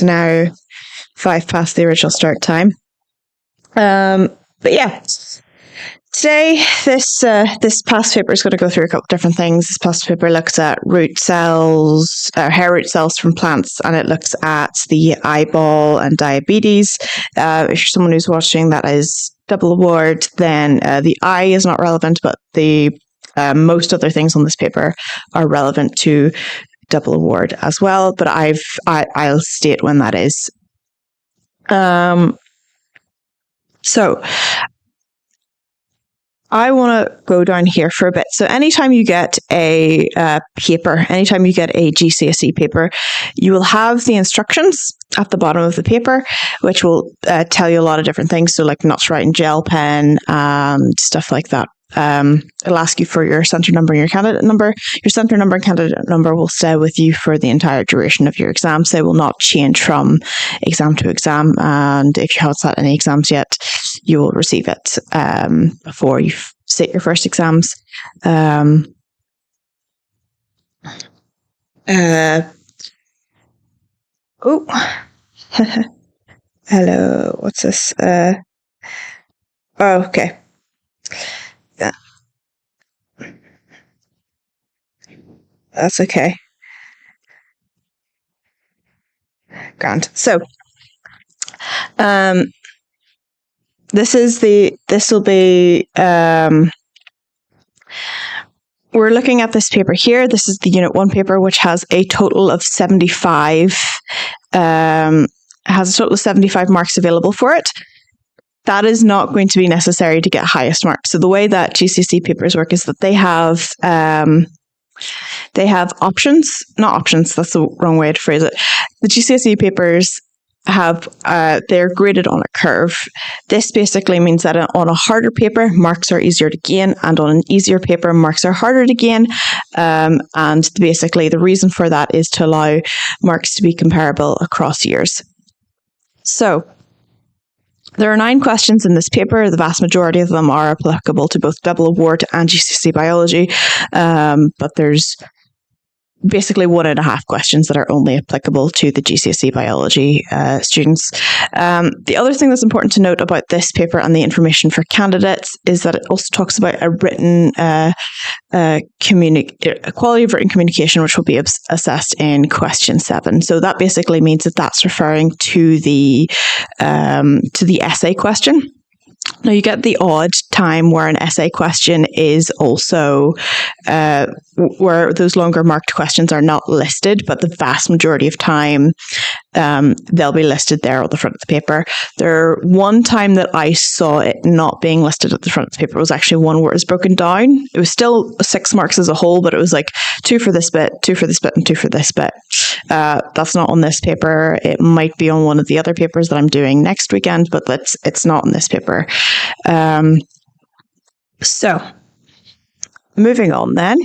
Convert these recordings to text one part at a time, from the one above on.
It's now 5 past the original start time. But yeah, today this past paper is going to go through a couple of different things. This past paper looks at root cells, hair root cells from plants, and it looks at the eyeball and diabetes. If you're someone who's watching that is double award, then the eye is not relevant, but the most other things on this paper are relevant to double award as well. But I'll state when that is. So I want to go down here for a bit. So anytime you get a paper, anytime you get a GCSE paper, you will have the instructions at the bottom of the paper, which will tell you a lot of different things. So like not to write in gel pen and stuff like that. It'll ask you for your center number and your candidate number. Your center number and candidate number will stay with you for the entire duration of your exams. They will not change from exam to exam. And if you haven't sat any exams yet, you will receive it before you sit your first exams. Oh, hello. What's this? Oh, okay. Yeah. That's okay. Grand. So, this will be, we're looking at this paper here. This is the Unit 1 paper, which has a total of 75, marks available for it. That is not going to be necessary to get highest marks. So the way that GCSE papers work is that they have options, not options, that's the wrong way to phrase it. The GCSE papers have, they're graded on a curve. This basically means that on a harder paper, marks are easier to gain, and on an easier paper, marks are harder to gain. And basically the reason for that is to allow marks to be comparable across years. So, there are 9 questions in this paper. The vast majority of them are applicable to both double award and GCSE Biology, but there's basically 1.5 questions that are only applicable to the GCSE Biology students. The other thing that's important to note about this paper and the information for candidates is that it also talks about a written quality of written communication, which will be assessed in question 7. So that basically means that that's referring to the essay question. Now, you get the odd time where an essay question is also where those longer marked questions are not listed, but the vast majority of time they'll be listed there at the front of the paper. One time that I saw it not being listed at the front of the paper was actually one where it was broken down. It was still 6 marks as a whole, but it was like 2 for this bit, 2 for this bit, and 2 for this bit. That's not on this paper. It might be on one of the other papers that I'm doing next weekend, but it's not on this paper. So, moving on then.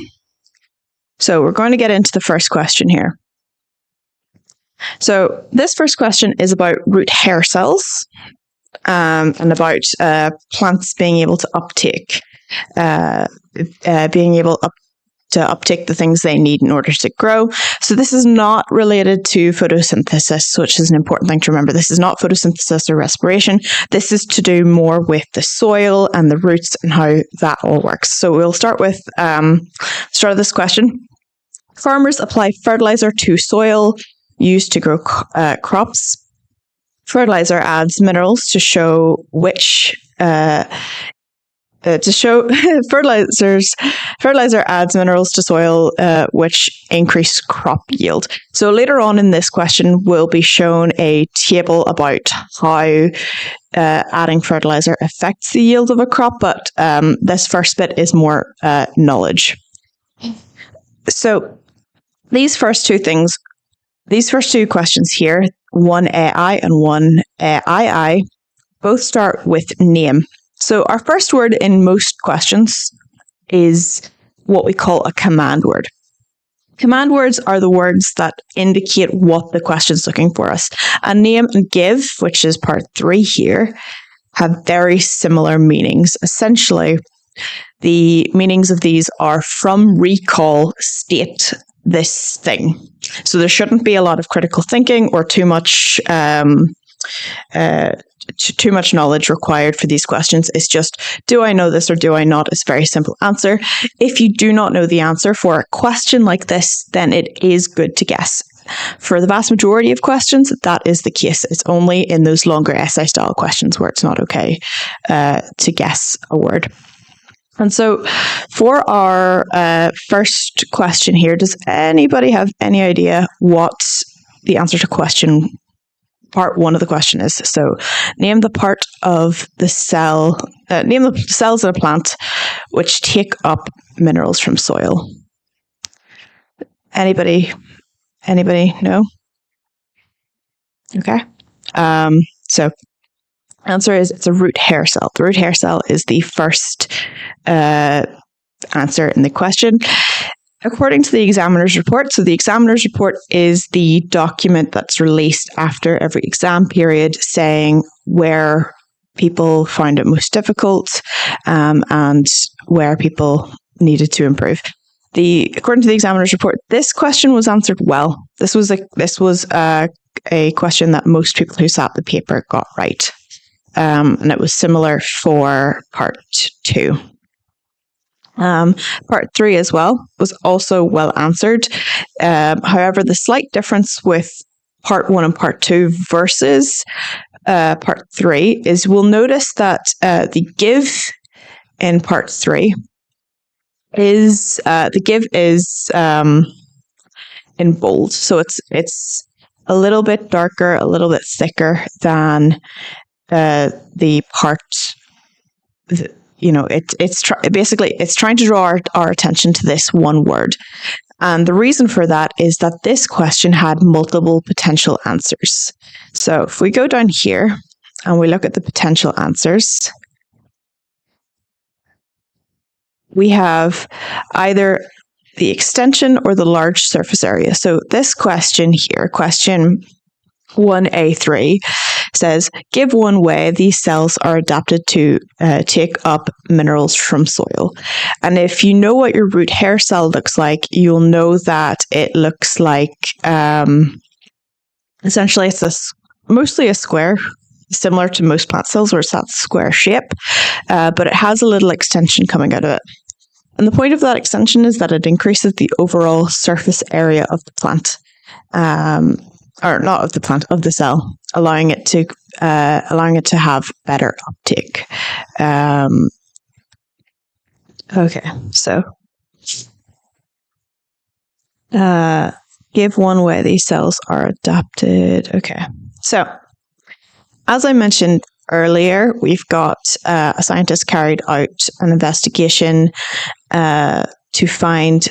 So we're going to get into the first question here. So this first question is about root hair cells and about plants being able to uptake, to uptake the things they need in order to grow. So this is not related to photosynthesis, which is an important thing to remember. This is not photosynthesis or respiration. This is to do more with the soil and the roots and how that all works. So we'll start with start of this question. Farmers apply fertilizer to soil used to grow crops. Fertilizer adds minerals to show which fertilizer adds minerals to soil which increase crop yield. So later on in this question will be shown a table about how adding fertilizer affects the yield of a crop, but this first bit is more knowledge. So these first two questions here, 1AI and 1II, both start with name. So our first word in most questions is what we call a command word. Command words are the words that indicate what the question is looking for us. And name and give, which is part 3 here, have very similar meanings. Essentially, the meanings of these are from, recall, state, this thing. So there shouldn't be a lot of critical thinking or too much knowledge required for these questions. It's just, do I know this or do I not? It's a very simple answer. If you do not know the answer for a question like this, then it is good to guess. For the vast majority of questions, that is the case. It's only in those longer essay style questions where it's not okay to guess a word. And so for our first question here, does anybody have any idea what the answer to question part 1 of the question is? So name the part of the cell, name the cells in a plant which take up minerals from soil. Anybody know? Okay. So answer is it's a root hair cell. The root hair cell is the first answer in the question. According to the examiner's report, so the examiner's report is the document that's released after every exam period saying where people found it most difficult and where people needed to improve. According to the examiner's report, this question was answered well. This was a question that most people who sat the paper got right. And it was similar for part 2. Part 3 as well was also well answered. However, the slight difference with part 1 and part 2 versus part 3 is we'll notice that the give in part 3 is in bold. So it's a little bit darker, a little bit thicker than the part. It's trying to draw our attention to this one word. And the reason for that is that this question had multiple potential answers. So if we go down here and we look at the potential answers, we have either the extension or the large surface area. So this question here, question 1A3, says, give one way these cells are adapted to take up minerals from soil. And if you know what your root hair cell looks like, you'll know that it looks like, essentially it's mostly a square, similar to most plant cells where it's that square shape, but it has a little extension coming out of it. And the point of that extension is that it increases the overall surface area of the plant. Or not of the plant, of the cell, allowing it to have better uptake. Okay, so give one way these cells are adapted. Okay, so as I mentioned earlier, we've got a scientist carried out an investigation to find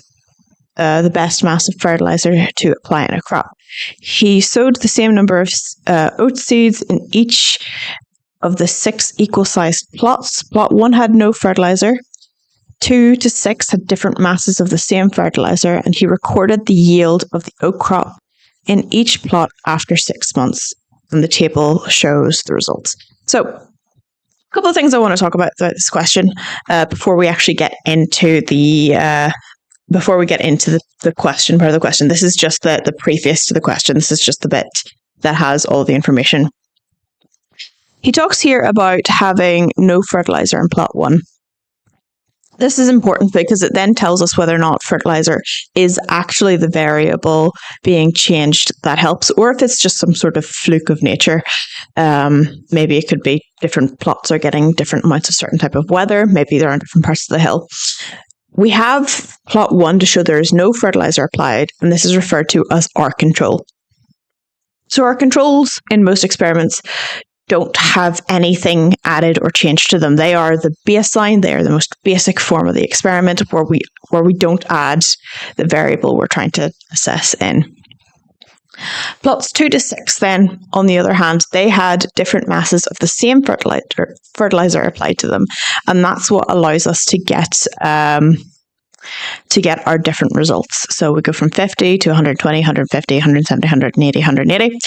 the best mass of fertilizer to apply in a crop. He sowed the same number of oat seeds in each of the 6 equal-sized plots. Plot 1 had no fertilizer. 2 to 6 had different masses of the same fertilizer, and he recorded the yield of the oat crop in each plot after 6 months. And the table shows the results. So, a couple of things I want to talk about this question before we actually get into the question part of the question. This is just the preface to the question. This is just the bit that has all the information. He talks here about having no fertilizer in plot 1. This is important because it then tells us whether or not fertilizer is actually the variable being changed that helps, or if it's just some sort of fluke of nature. Maybe it could be different plots are getting different amounts of certain type of weather. Maybe they're on different parts of the hill. We have plot 1 to show there is no fertilizer applied, and this is referred to as R control. So our controls in most experiments don't have anything added or changed to them. They are the baseline. They are the most basic form of the experiment where we don't add the variable we're trying to assess in. Plots 2 to 6 then, on the other hand, they had different masses of the same fertilizer applied to them, and that's what allows us to get our different results. So we go from 50 to 120, 150, 170, 180, 180.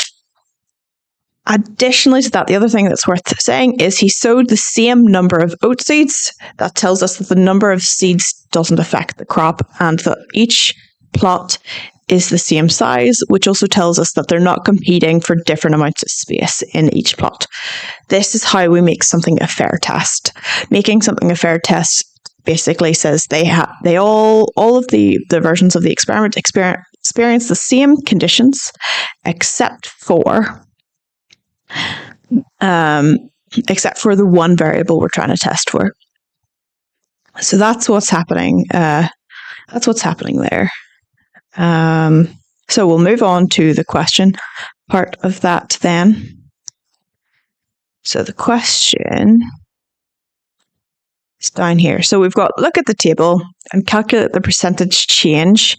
Additionally to that, the other thing that's worth saying is he sowed the same number of oat seeds. That tells us that the number of seeds doesn't affect the crop, and that each plot is the same size, which also tells us that they're not competing for different amounts of space in each plot. This is how we make something a fair test. Making something a fair test basically says they all of the versions of the experiment experience the same conditions except for the one variable we're trying to test for. So that's what's happening. That's what's happening there. So we'll move on to the question part of that then. So the question is down here. So we've got look at the table and calculate the percentage change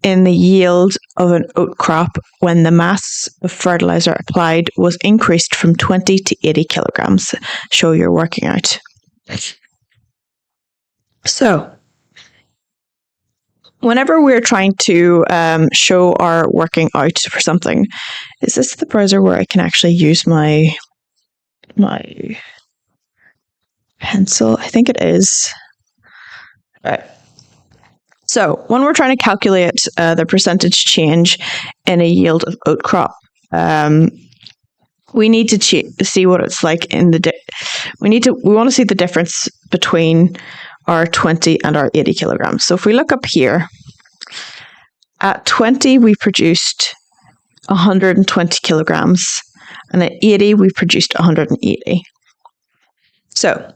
in the yield of an oat crop when the mass of fertilizer applied was increased from 20 to 80 kilograms. Show your working out. So whenever we're trying to show our working out for something, is this the browser where I can actually use my pencil? I think it is. Right. So when we're trying to calculate the percentage change in a yield of oat crop, we need to see what it's like in the. We want to see the difference between our 20 and our 80 kilograms. So if we look up here, at 20 we produced 120 kilograms, and at 80 we produced 180. So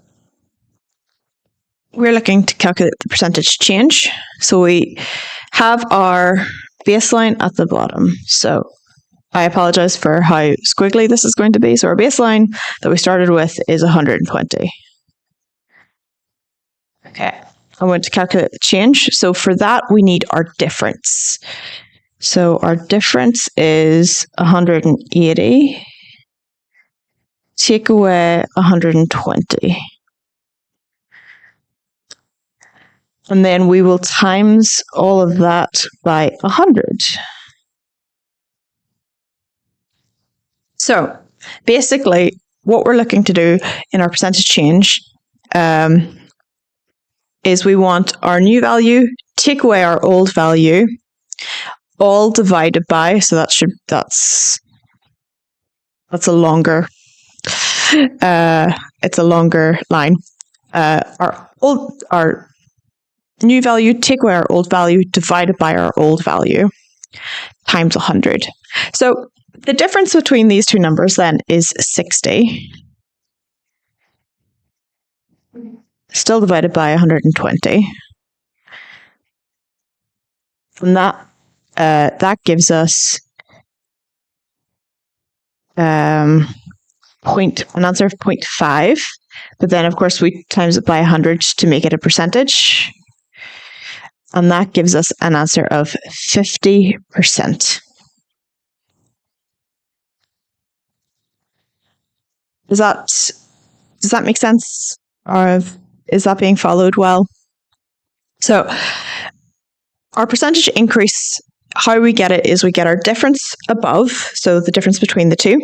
we're looking to calculate the percentage change. So we have our baseline at the bottom. So I apologize for how squiggly this is going to be. So our baseline that we started with is 120. Okay, I want to calculate the change. So for that, we need our difference. So our difference is 180. Take away 120. And then we will times all of that by 100. So basically, what we're looking to do in our percentage change is we want our new value, take away our old value, all divided by, so that's a longer, it's a longer line. Our new value, take away our old value, divided by our old value, times 100. So the difference between these two numbers then is 60. Still divided by 120. And that gives us an answer of 0.5. But then, of course, we times it by 100 to make it a percentage. And that gives us an answer of 50%. Does that make sense? Or is that being followed well? So our percentage increase, how we get it is we get our difference above, so the difference between the two,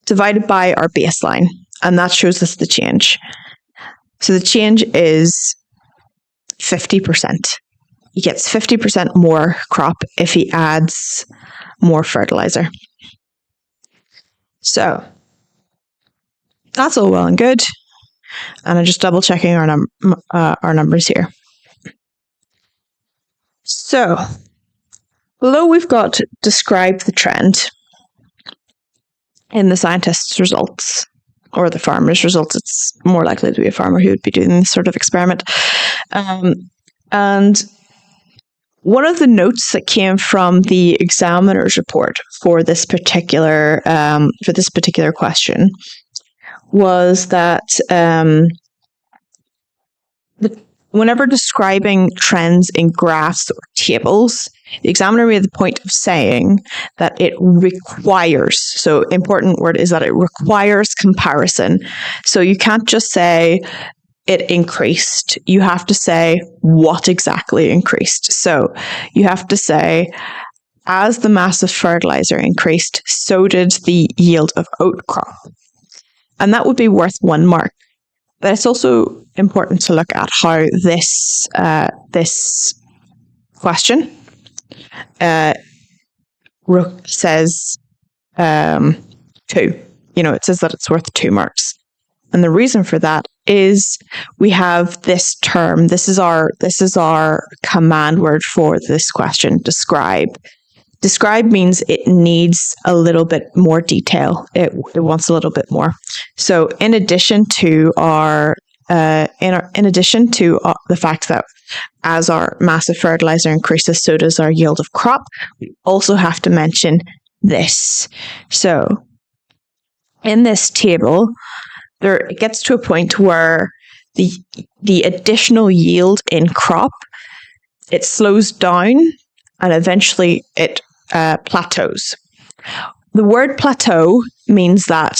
divided by our baseline, and that shows us the change. So the change is 50%. He gets 50% more crop if he adds more fertilizer. So that's all well and good. And I'm just double checking our numbers here. So below we've got describe the trend in the scientist's results, or the farmer's results. It's more likely to be a farmer who would be doing this sort of experiment. And one of the notes that came from the examiner's report for this particular question was that whenever describing trends in graphs or tables, the examiner made the point of saying that it requires, so important word is that it requires comparison. So you can't just say it increased. You have to say what exactly increased. So you have to say, as the mass of fertilizer increased, so did the yield of oat crop. And that would be worth 1 mark. But it's also important to look at how this question says 2. It says that it's worth 2 marks. And the reason for that is we have this term. This is our command word for this question, describe. Describe means it needs a little bit more detail. It wants a little bit more. So in addition to the fact that as our mass of fertilizer increases, so does our yield of crop, we also have to mention this. So in this table, it gets to a point where the additional yield in crop, it slows down and eventually it plateaus. The word plateau means that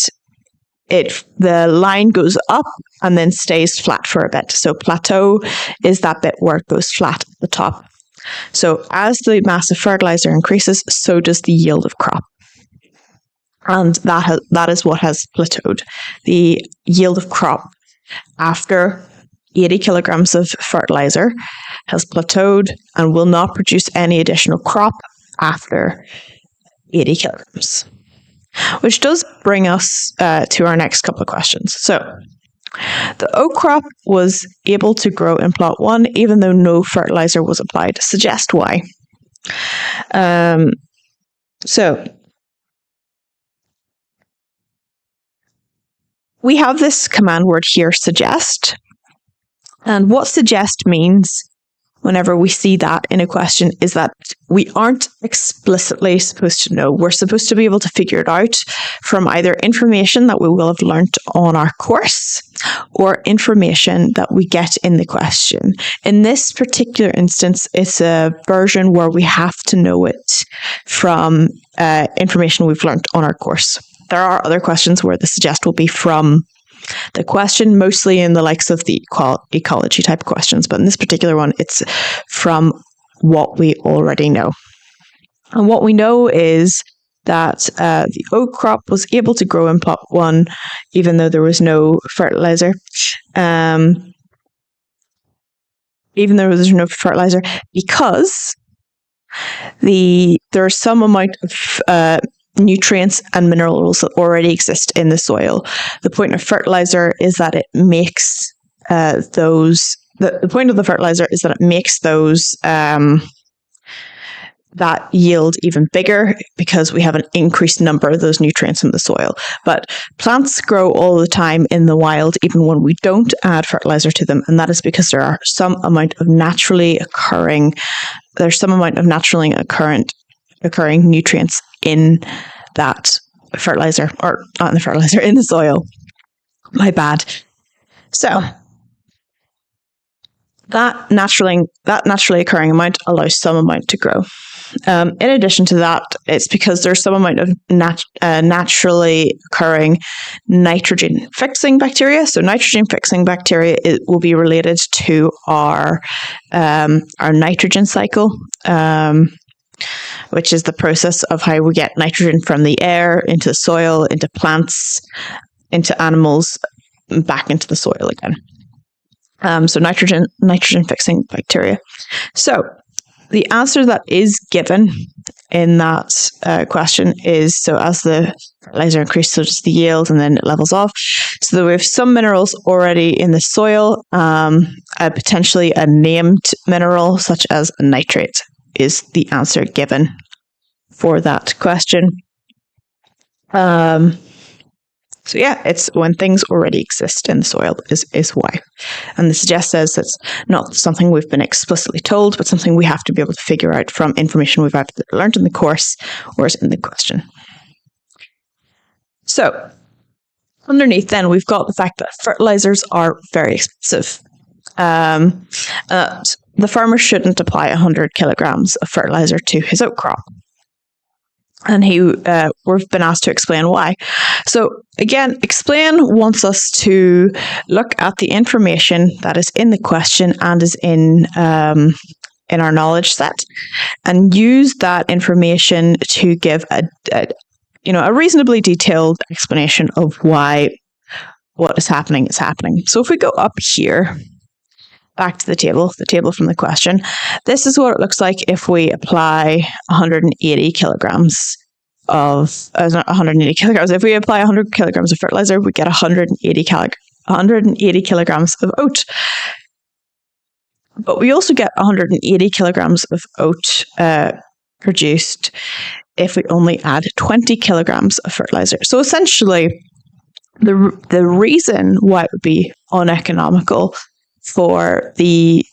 the line goes up and then stays flat for a bit. So plateau is that bit where it goes flat at the top. So as the mass of fertilizer increases, so does the yield of crop. And that is what has plateaued. The yield of crop after 80 kilograms of fertilizer has plateaued and will not produce any additional crop after 80 kilograms. Which does bring us to our next couple of questions. So, the oat crop was able to grow in plot 1 even though no fertilizer was applied. Suggest why. So, we have this command word here, suggest. And what suggest means whenever we see that in a question is that we aren't explicitly supposed to know. We're supposed to be able to figure it out from either information that we will have learnt on our course or information that we get in the question. In this particular instance, it's a version where we have to know it from information we've learnt on our course. There are other questions where the suggest will be from the question, mostly in the likes of the ecology type questions, but in this particular one, it's from what we already know. And what we know is that the oat crop was able to grow in plot 1, even though there was no fertilizer. Because there's some amount of nutrients and minerals that already exist in the soil. The point of fertilizer is that it makes the point of the fertilizer is that it makes those that yield even bigger because we have an increased number of those nutrients in the soil. But plants grow all the time in the wild, even when we don't add fertilizer to them, and that is because there are some amount of naturally occurring nutrients in that fertilizer, or not in the fertilizer, in the soil. My bad. So that naturally occurring amount allows some amount to grow. In addition to that, it's because there's some amount of naturally occurring nitrogen-fixing bacteria. So nitrogen-fixing bacteria will be related to our nitrogen cycle, which is the process of how we get nitrogen from the air into the soil, into plants, into animals, back into the soil again. So nitrogen-fixing bacteria. So the answer that is given in that question is, so as the fertilizer increases, so does the yield, and then it levels off. So we have some minerals already in the soil, potentially a named mineral such as a nitrate is the answer given for that question. So yeah, it's when things already exist in the soil is why. And the suggest says it's not something we've been explicitly told, but something we have to be able to figure out from information we've either learned in the course or is in the question. So underneath then, we've got the fact that fertilizers are very expensive. The farmer shouldn't apply 100 kilograms of fertilizer to his oat crop. And we've been asked to explain why. So again, explain wants us to look at the information that is in the question and is in our knowledge set, and use that information to give a reasonably detailed explanation of why what is happening is happening. So if we go up here, back to the table from the question. This is what it looks like if we apply 180 kilograms of, not 180 kilograms, if we apply 100 kilograms of fertilizer, we get 180 kilograms of oat. But we also get 180 kilograms of oat produced if we only add 20 kilograms of fertilizer. So essentially, the reason why it would be uneconomical for the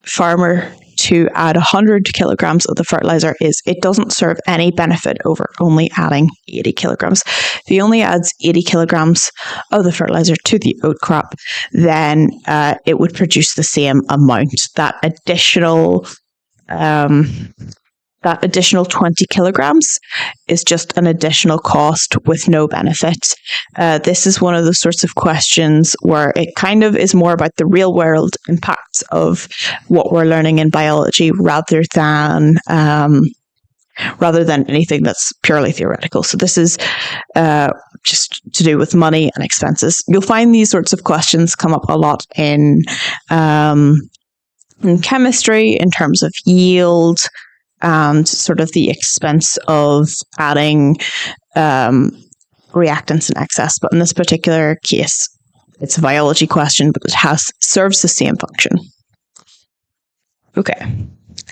farmer to add 100 kilograms of the fertilizer is it doesn't serve any benefit over only adding 80 kilograms. If he only adds 80 kilograms of the fertilizer to the oat crop, then it would produce the same amount. That additional 20 kilograms is just an additional cost with no benefit. This is one of the sorts of questions where it kind of is more about the real world impacts of what we're learning in biology rather than anything that's purely theoretical. So this is just to do with money and expenses. You'll find these sorts of questions come up a lot in chemistry in terms of yield, and sort of the expense of adding reactants in excess. But in this particular case, it's a biology question, but it serves the same function. Okay,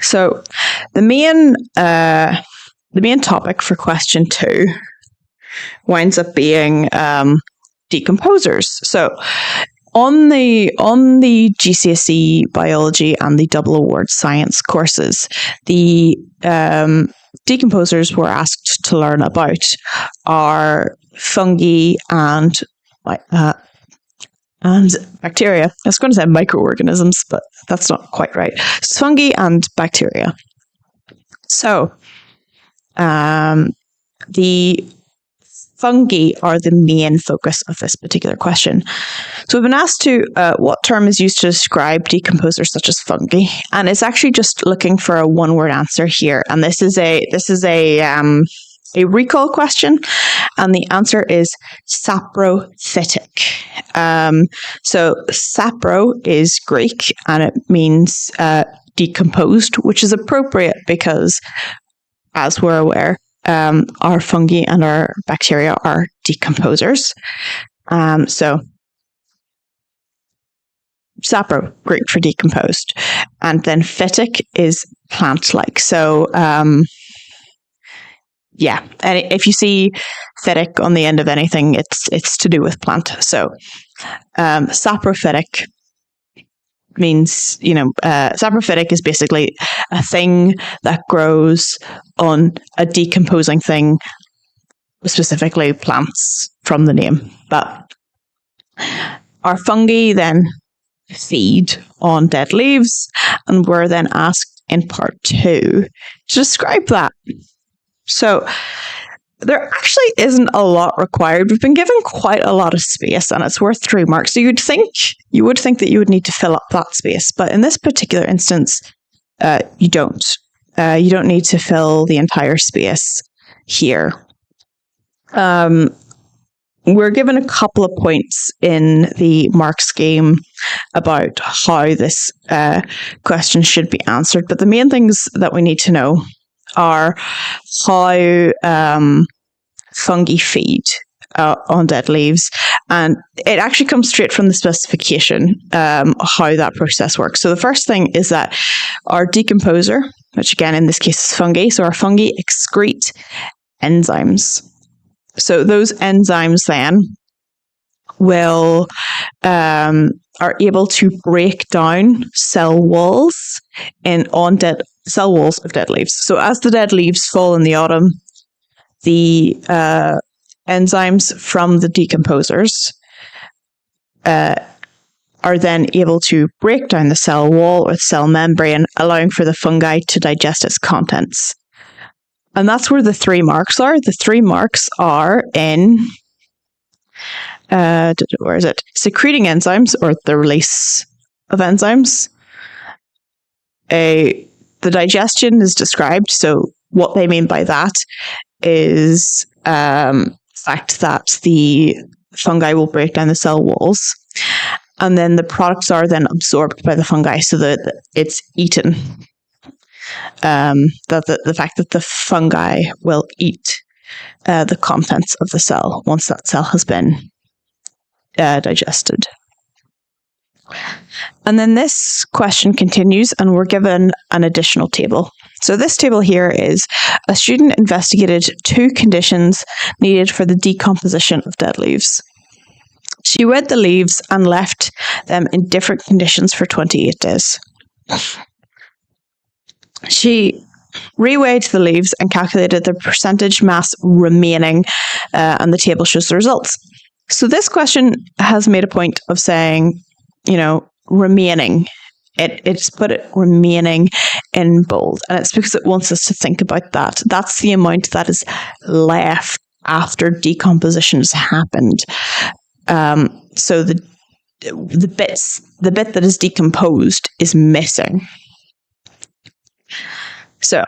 so the main topic for question 2 winds up being decomposers. So on the GCSE Biology and the double award science courses, the decomposers we're asked to learn about are fungi and bacteria. I was going to say microorganisms, but that's not quite right. It's fungi and bacteria. So the fungi are the main focus of this particular question. So we've been asked to what term is used to describe decomposers such as fungi, and it's actually just looking for a one-word answer here. And this is a recall question, and the answer is saprophytic. So sapro is Greek, and it means decomposed, which is appropriate because, as we're aware, our fungi and our bacteria are decomposers. So sapro, Greek for decomposed. And then phytic is plant-like. So, and if you see phytic on the end of anything, it's to do with plant. So saprophytic means, saprophytic is basically a thing that grows on a decomposing thing, specifically plants from the name. But our fungi then feed on dead leaves, and we're then asked in part 2 to describe that. So there actually isn't a lot required. We've been given quite a lot of space, and it's worth 3 marks. So you would think that you would need to fill up that space, but in this particular instance, you don't. You don't need to fill the entire space here. We're given a couple of points in the mark scheme about how this question should be answered, but the main things that we need to know are how fungi feed on dead leaves, and it actually comes straight from the specification how that process works. So the first thing is that our decomposer, which again in this case is fungi, so our fungi excrete enzymes. So those enzymes then will are able to break down cell walls of dead leaves. So as the dead leaves fall in the autumn, the enzymes from the decomposers are then able to break down the cell wall or the cell membrane, allowing for the fungi to digest its contents. And that's where the 3 marks are. The 3 marks are in where is it? Secreting enzymes, or the release of enzymes. The digestion is described. So what they mean by that is the fact that the fungi will break down the cell walls. and then the products are then absorbed by the fungi so that it's eaten. The fact that the fungi will eat the contents of the cell once that cell has been digested. And then this question continues, and we're given an additional table. So this table here is a student investigated 2 conditions needed for the decomposition of dead leaves. She weighed the leaves and left them in different conditions for 28 days. She reweighed the leaves and calculated the percentage mass remaining, and the table shows the results. So this question has made a point of saying, remaining. It's put it remaining in bold, and it's because it wants us to think about that. That's the amount that is left after decomposition has happened. So the bit that is decomposed is missing. So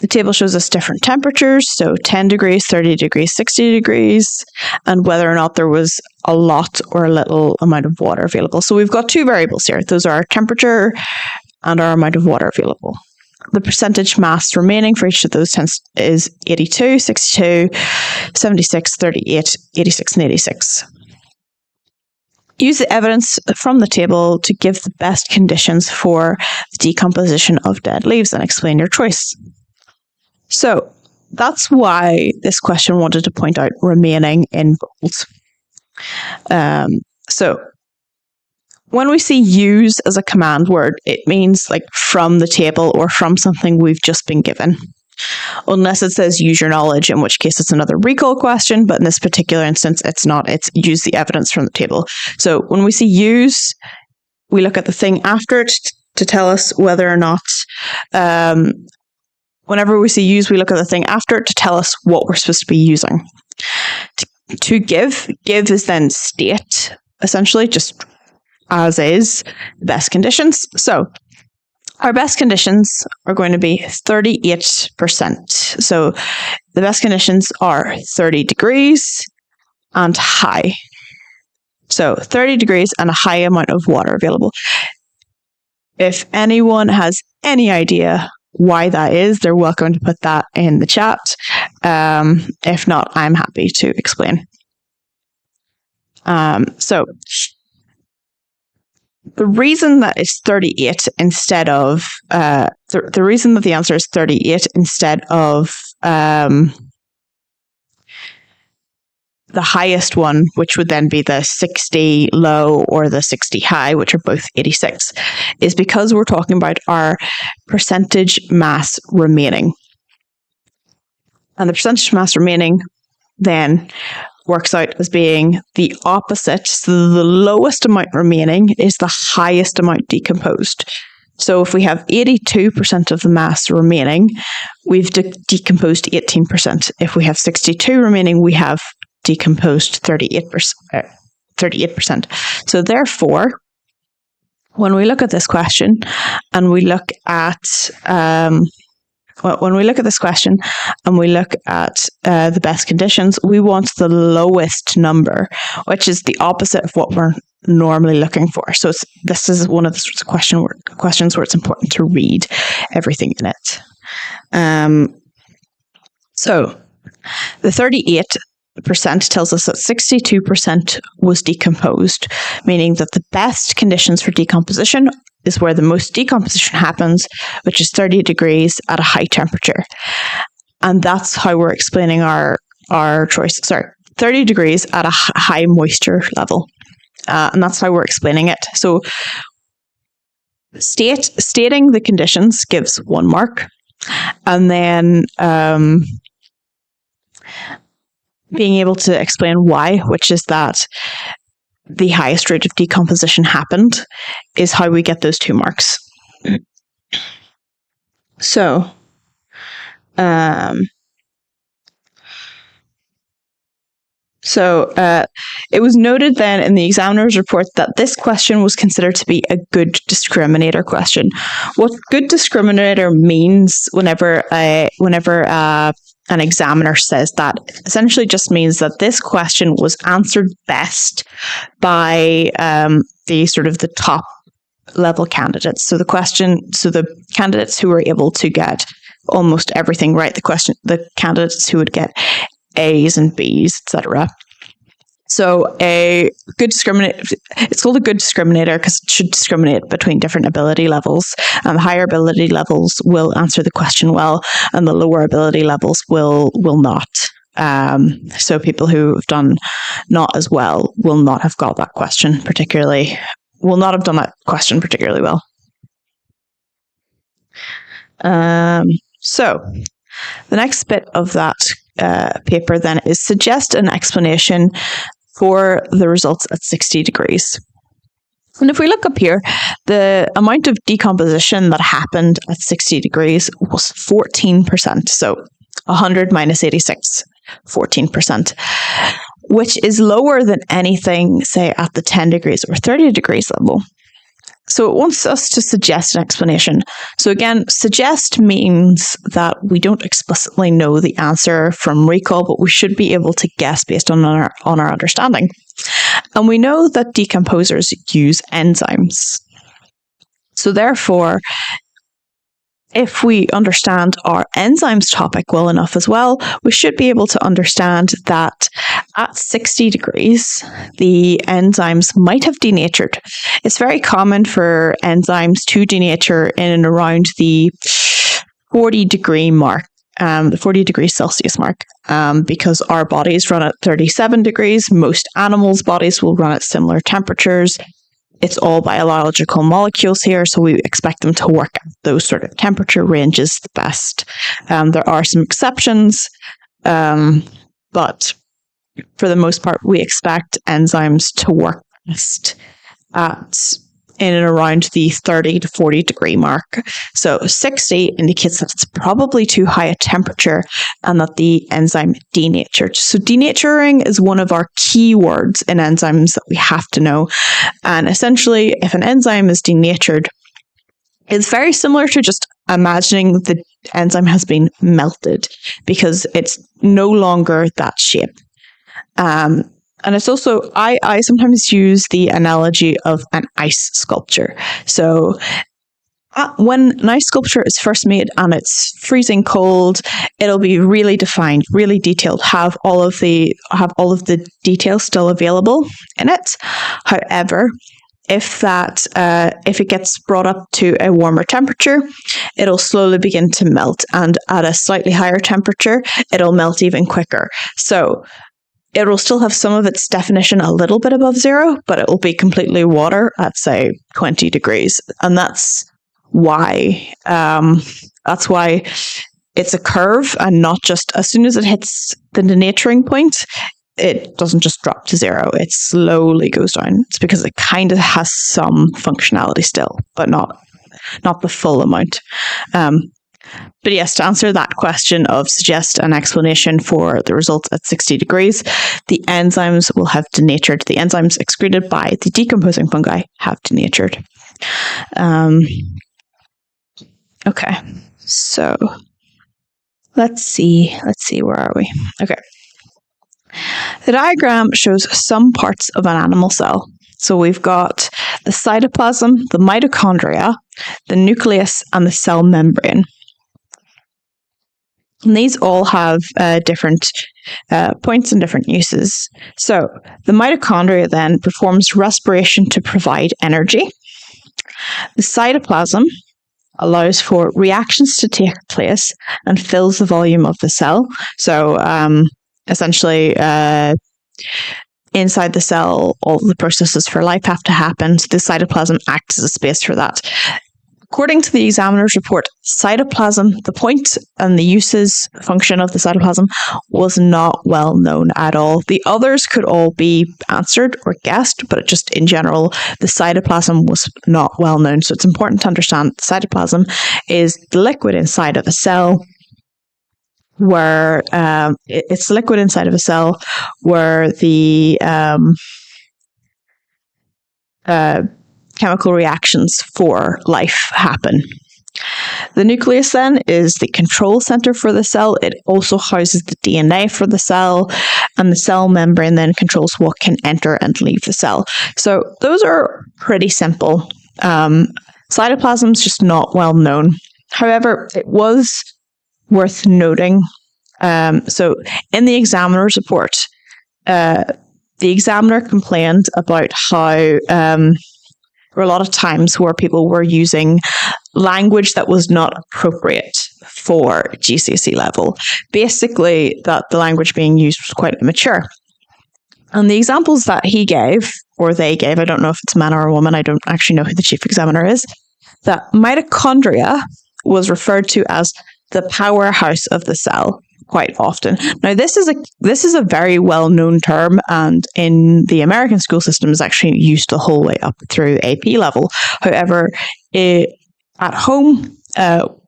the table shows us different temperatures, so 10 degrees, 30 degrees, 60 degrees, and whether or not there was a lot or a little amount of water available. So we've got 2 variables here. Those are our temperature and our amount of water available. The percentage mass remaining for each of those is 82, 62, 76, 38, 86, and 86. Use the evidence from the table to give the best conditions for the decomposition of dead leaves and explain your choice. So that's why this question wanted to point out remaining in bold. So when we see use as a command word, it means like from the table or from something we've just been given. Unless it says use your knowledge, in which case it's another recall question, but in this particular instance, it's not. It's use the evidence from the table. So when we see use, we look at the thing after it to tell us whether or not, whenever we see use, we look at the thing after it to tell us what we're supposed to be using. To give is then state, essentially, just as is, the best conditions. So our best conditions are going to be 38%. So the best conditions are 30 degrees and high. So 30 degrees and a high amount of water available. If anyone has any idea why that is, they're welcome to put that in the chat. If not, I'm happy to explain. So the reason that it's 38 instead of the reason that the answer is 38 instead of the highest one, which would then be the 60 low or the 60 high, which are both 86, is because we're talking about our percentage mass remaining. And the percentage mass remaining then works out as being the opposite. So the lowest amount remaining is the highest amount decomposed. So if we have 82% of the mass remaining, we've decomposed 18%. If we have 62 remaining, we have decomposed 38%. So therefore, when we look at this question and we look at the best conditions, we want the lowest number, which is the opposite of what we're normally looking for. So this is one of the sorts of questions where it's important to read everything in it. So the 38% tells us that 62% was decomposed, meaning that the best conditions for decomposition is where the most decomposition happens, which is 30 degrees at a high temperature. And that's how we're explaining our choice. 30 degrees at a high moisture level. And that's how we're explaining it. So stating the conditions gives 1 mark. And then being able to explain why, which is that the highest rate of decomposition happened, is how we get those 2 marks. So, it was noted then in the examiner's report that this question was considered to be a good discriminator question. What good discriminator means whenever an examiner says that, essentially just means that this question was answered best by the sort of the top level candidates. So the candidates who were able to get almost everything right, the candidates who would get A's and B's, etc. So it's called a good discriminator because it should discriminate between different ability levels. The higher ability levels will answer the question well, and the lower ability levels will not. So people who have done not as well will not have got that question particularly well. So the next bit of that paper then is suggest an explanation for the results at 60 degrees. And if we look up here, the amount of decomposition that happened at 60 degrees was 14%. So 100 minus 86, 14%, which is lower than anything, say, at the 10 degrees or 30 degrees level. So it wants us to suggest an explanation. So again, suggest means that we don't explicitly know the answer from recall, but we should be able to guess based on our understanding. And we know that decomposers use enzymes. So therefore, if we understand our enzymes topic well enough as well, we should be able to understand that at 60 degrees, the enzymes might have denatured. It's very common for enzymes to denature in and around the 40 degree mark, the 40 degrees Celsius mark, because our bodies run at 37 degrees. Most animals' bodies will run at similar temperatures. It's all biological molecules here, so we expect them to work at those sort of temperature ranges the best. There are some exceptions, but for the most part, we expect enzymes to work best in and around the 30 to 40 degree mark. So 60 indicates that it's probably too high a temperature and that the enzyme denatured. So denaturing is one of our key words in enzymes that we have to know. And essentially, if an enzyme is denatured, it's very similar to just imagining the enzyme has been melted because it's no longer that shape. And it's also, I sometimes use the analogy of an ice sculpture. So when an ice sculpture is first made and it's freezing cold, it'll be really defined, really detailed, have all of the details still available in it. However, if it gets brought up to a warmer temperature, it'll slowly begin to melt, and at a slightly higher temperature, it'll melt even quicker. So it will still have some of its definition a little bit above zero, but it will be completely water at, say, 20 degrees. And that's why it's a curve and not just as soon as it hits the denaturing point, it doesn't just drop to zero. It slowly goes down. It's because it kind of has some functionality still, but not the full amount. But yes, to answer that question of suggest an explanation for the results at 60 degrees, the enzymes will have denatured. The enzymes excreted by the decomposing fungi have denatured. Okay, so let's see, where are we? Okay. The diagram shows some parts of an animal cell. So we've got the cytoplasm, the mitochondria, the nucleus, and the cell membrane. And these all have different points and different uses. So the mitochondria then performs respiration to provide energy. The cytoplasm allows for reactions to take place and fills the volume of the cell. So essentially, inside the cell, all the processes for life have to happen. So the cytoplasm acts as a space for that. According to the examiner's report, cytoplasm, the point and the uses function of the cytoplasm was not well known at all. The others could all be answered or guessed, but just in general, the cytoplasm was not well known. So it's important to understand that cytoplasm is the liquid inside of a cell where it's liquid inside of a cell where the chemical reactions for life happen. The nucleus then is the control center for the cell. It also houses the DNA for the cell, and the cell membrane then controls what can enter and leave the cell. So those are pretty simple. Cytoplasm is just not well known. However, it was worth noting. So in the examiner's report, the examiner complained about how there were a lot of times where people were using language that was not appropriate for GCSE level. Basically, that the language being used was quite immature. And the examples that he gave, or they gave, I don't know if it's man or a woman, I don't actually know who the chief examiner is, that mitochondria was referred to as the powerhouse of the cell quite often. Now, this is a very well-known term, and in the American school system is actually used the whole way up through AP level. However, at home,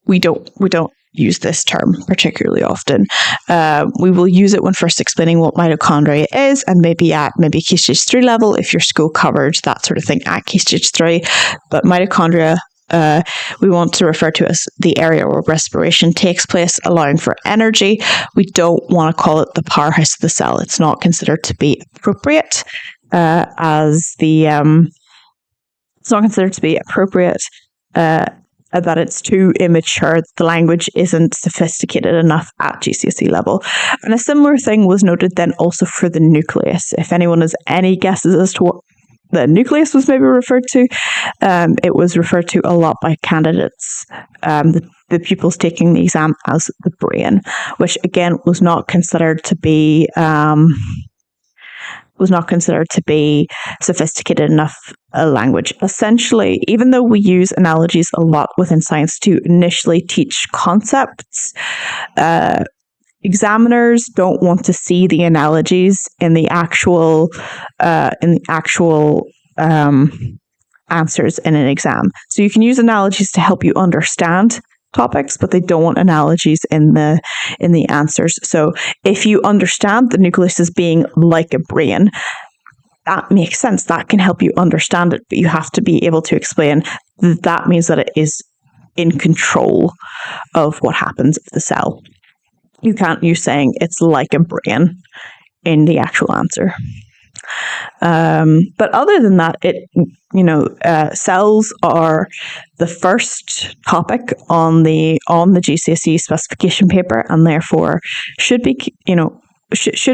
we don't use this term particularly often. We will use it when first explaining what mitochondria is, and maybe at Key Stage 3 level if your school covered that sort of thing at Key Stage 3. But mitochondria, we want to refer to as the area where respiration takes place, allowing for energy. We don't want to call it the powerhouse of the cell. It's not considered to be appropriate that it's too immature, that the language isn't sophisticated enough at GCSE level. And a similar thing was noted then also for the nucleus. If anyone has any guesses as to what the nucleus was maybe referred to, it was referred to a lot by candidates, the pupils taking the exam, as the brain, which again was not considered to be sophisticated enough a language. Essentially, even though we use analogies a lot within science to initially teach concepts, examiners don't want to see the analogies in the actual answers in an exam. So you can use analogies to help you understand topics, but they don't want analogies in the answers. So if you understand the nucleus as being like a brain, that makes sense. That can help you understand it, but you have to be able to explain that means that it is in control of what happens with the cell. You can't use saying it's like a brain in the actual answer. But other than that, cells are the first topic on the GCSE specification paper, and therefore should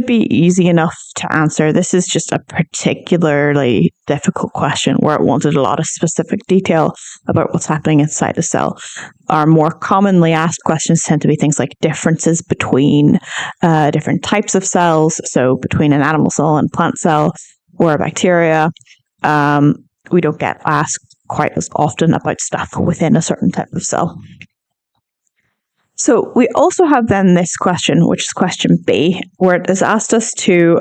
be easy enough to answer. This is just a particularly difficult question where it wanted a lot of specific detail about what's happening inside a cell. Our more commonly asked questions tend to be things like differences between different types of cells, so between an animal cell and plant cell or a bacteria. We don't get asked quite as often about stuff within a certain type of cell. So we also have then this question, which is question B, where it has asked us to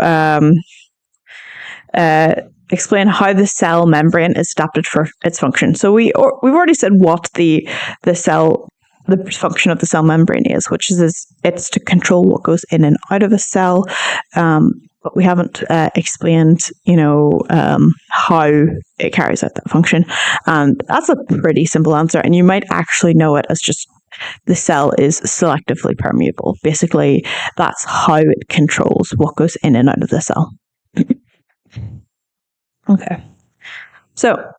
explain how the cell membrane is adapted for its function. So we've already said what the function of the cell membrane is, which is it's to control what goes in and out of a cell. But we haven't explained, how it carries out that function. And that's a pretty simple answer. And you might actually know it as just the cell is selectively permeable. Basically, that's how it controls what goes in and out of the cell. Okay. So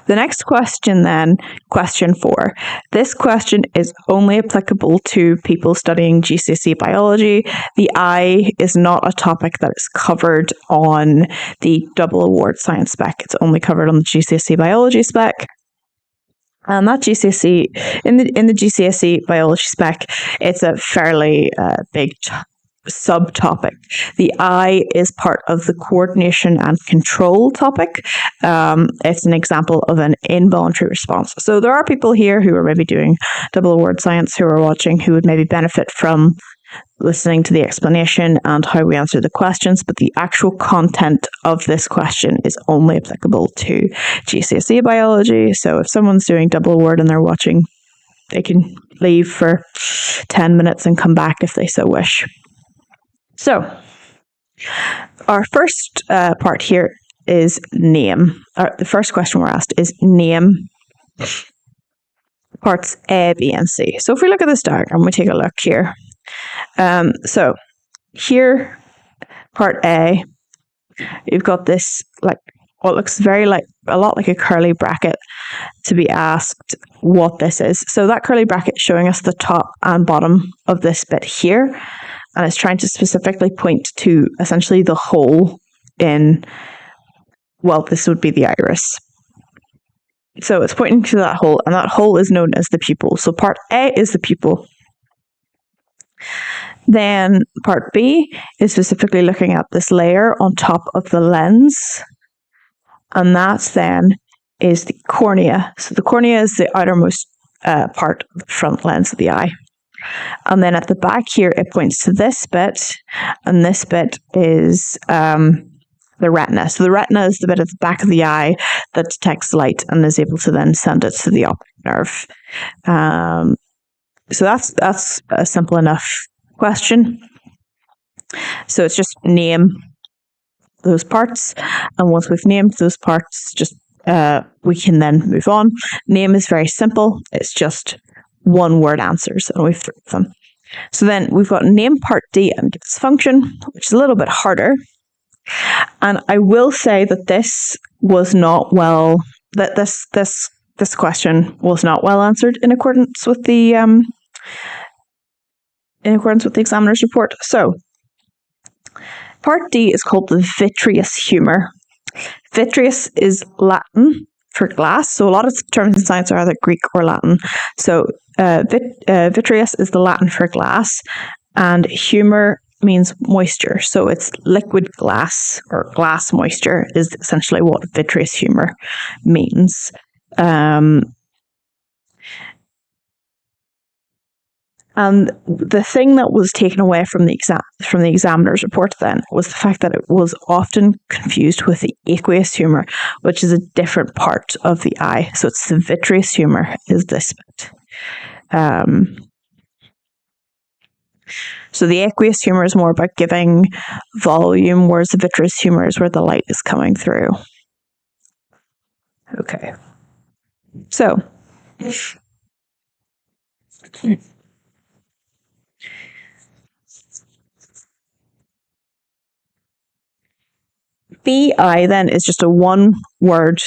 the next question then, question 4. This question is only applicable to people studying GCSE biology. The eye is not a topic that is covered on the double award science spec. It's only covered on the GCSE biology spec. And that GCSE, in the GCSE biology spec, it's a fairly big subtopic. The I is part of the coordination and control topic. It's an example of an involuntary response. So there are people here who are maybe doing double award science who are watching who would maybe benefit from listening to the explanation and how we answer the questions, but the actual content of this question is only applicable to GCSE biology. So if someone's doing double award and they're watching, they can leave for 10 minutes and come back if they so wish. So our first part here is name. The first question we're asked is name parts A, B, and C. So if we look at this diagram, we take a look here. So here, part A, you've got this like what looks a lot like a curly bracket to be asked what this is. So that curly bracket is showing us the top and bottom of this bit here, and it's trying to specifically point to essentially the hole in, well, this would be the iris. So it's pointing to that hole, and that hole is known as the pupil. So part A is the pupil. Then part B is specifically looking at this layer on top of the lens, and that then is the cornea. So the cornea is the outermost part of the front lens of the eye. And then at the back here, it points to this bit, and this bit is the retina. So the retina is the bit at the back of the eye that detects light and is able to then send it to the optic nerve. So that's a simple enough question. So it's just name those parts, and once we've named those parts, just we can then move on. Name is very simple. It's just one word answers, and we've 3 of them. So then we've got name part D and give its function, which is a little bit harder. And I will say that this was not well, that this question was not well answered in accordance with the examiner's report. So part D is called the vitreous humor. Vitreous is Latin for glass. So a lot of terms in science are either Greek or Latin. So vitreous is the Latin for glass, and humor means moisture. So it's liquid glass, or glass moisture is essentially what vitreous humor means. And the thing that was taken away from the examiner's report then was the fact that it was often confused with the aqueous humor, which is a different part of the eye. So it's the vitreous humor is this bit. So the aqueous humor is more about giving volume, whereas the vitreous humor is where the light is coming through. Okay. So BI then is just a one-word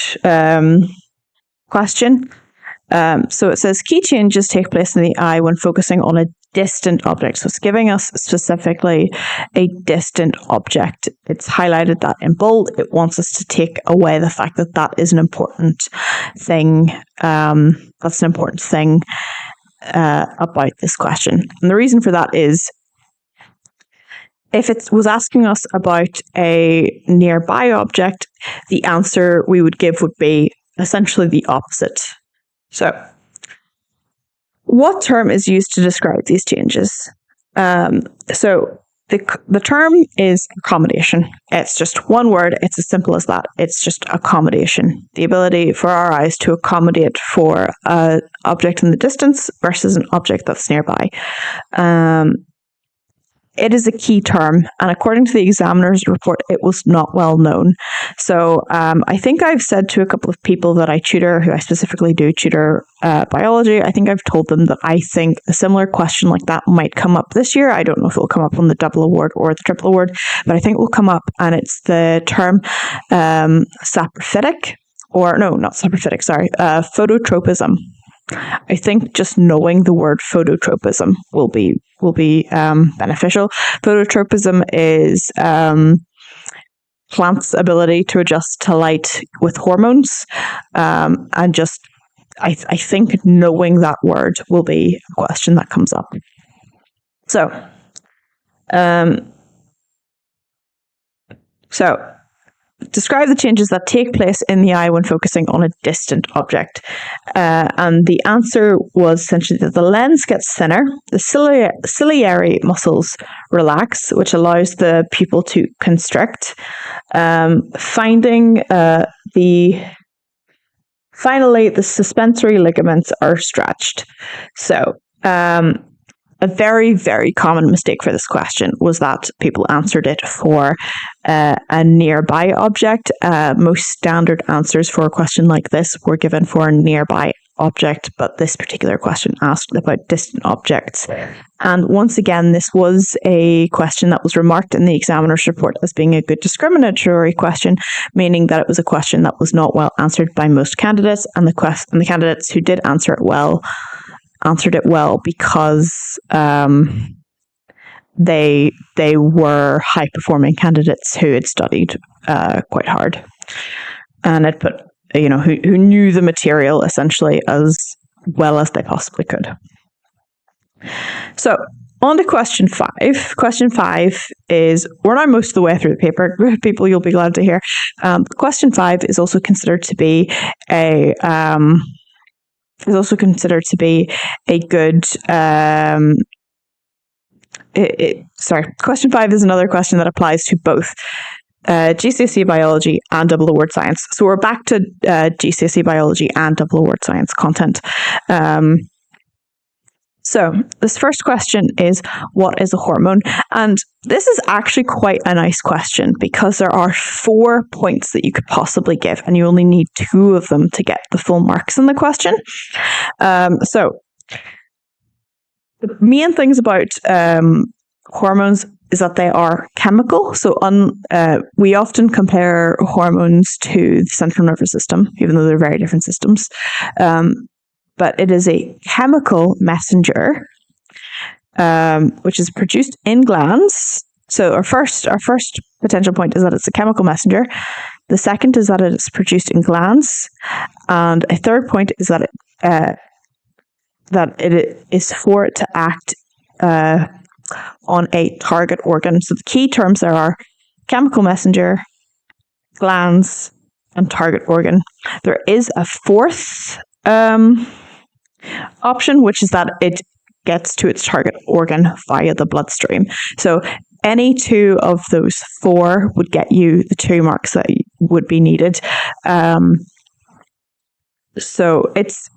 question. So it says key changes take place in the eye when focusing on a distant object. So it's giving us specifically a distant object. It's highlighted that in bold. It wants us to take away the fact that that is an important thing. That's an important thing about this question. And the reason for that is, if it was asking us about a nearby object, the answer we would give would be essentially the opposite. So, what term is used to describe these changes? So the term is accommodation. It's just one word. It's as simple as that. It's just accommodation. The ability for our eyes to accommodate for an object in the distance versus an object that's nearby. It is a key term, and according to the examiner's report, it was not well known. So I think I've said to a couple of people that I tutor, who I specifically do tutor biology, I think I've told them that I think a similar question like that might come up this year. I don't know if it will come up on the double award or the triple award, but I think it will come up, and it's the term saprophytic, or no, not saprophytic, sorry, phototropism. I think just knowing the word phototropism will be beneficial. Phototropism is plants' ability to adjust to light with hormones, and just I think knowing that word will be a question that comes up. So, describe the changes that take place in the eye when focusing on a distant object. And the answer was essentially that the lens gets thinner, the ciliary muscles relax, which allows the pupil to constrict. Finally, the suspensory ligaments are stretched. So, a very, very common mistake for this question was that people answered it for a nearby object. Most standard answers for a question like this were given for a nearby object, but this particular question asked about distant objects. And once again, this was a question that was remarked in the examiner's report as being a good discriminatory question, meaning that it was a question that was not well answered by most candidates, and the candidates who did answer it well answered it well because they were high-performing candidates who had studied quite hard and had put, who knew the material essentially as well as they possibly could. So on to question 5. Question 5 is, we're now most of the way through the paper. People, you'll be glad to hear. Question 5 is also considered to be a good. Question 5 is another question that applies to both GCSE Biology and double award science. So we're back to GCSE Biology and double award science content. So this first question is, what is a hormone? And this is actually quite a nice question because there are 4 points that you could possibly give, and you only need 2 of them to get the full marks in the question. So the main things about hormones is that they are chemical. So we often compare hormones to the central nervous system, even though they're very different systems. But it is a chemical messenger, which is produced in glands. So our first potential point is that it's a chemical messenger. The second is that it is produced in glands, and a third point is that it is for it to act on a target organ. So the key terms there are chemical messenger, glands, and target organ. There is a fourth option, which is that it gets to its target organ via the bloodstream. So any 2 of those 4 would get you the 2 marks that would be needed. So it's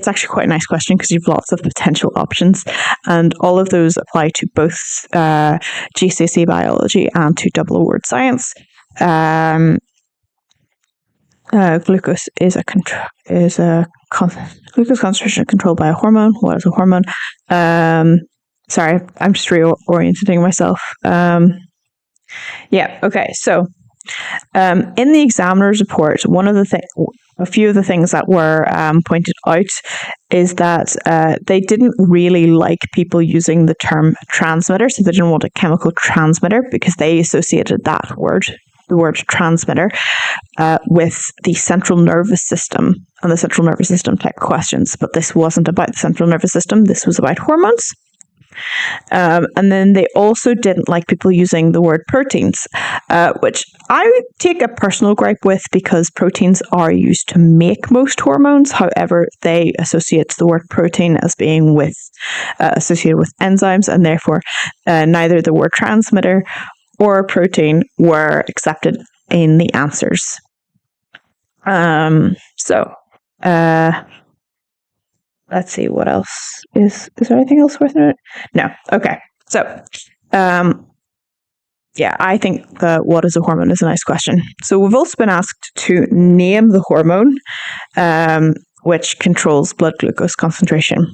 actually quite a nice question because you've lots of potential options, and all of those apply to both GCSE Biology and to double award science. Glucose is a glucose concentration controlled by a hormone. What is a hormone? Sorry, I'm just reorienting myself. Okay. So in the examiner's report, a few of the things that were pointed out is that they didn't really like people using the term transmitter, so they didn't want a chemical transmitter because they associated the word transmitter, with the central nervous system and the central nervous system type questions. But this wasn't about the central nervous system. This was about hormones. And then they also didn't like people using the word proteins, which I would take a personal gripe with because proteins are used to make most hormones. However, they associate the word protein as being associated with enzymes, and therefore neither the word transmitter or protein were accepted in the answers. Let's see, what else is there anything else worth noting? No. Okay. So, I think what is a hormone is a nice question. So we've also been asked to name the hormone, which controls blood glucose concentration.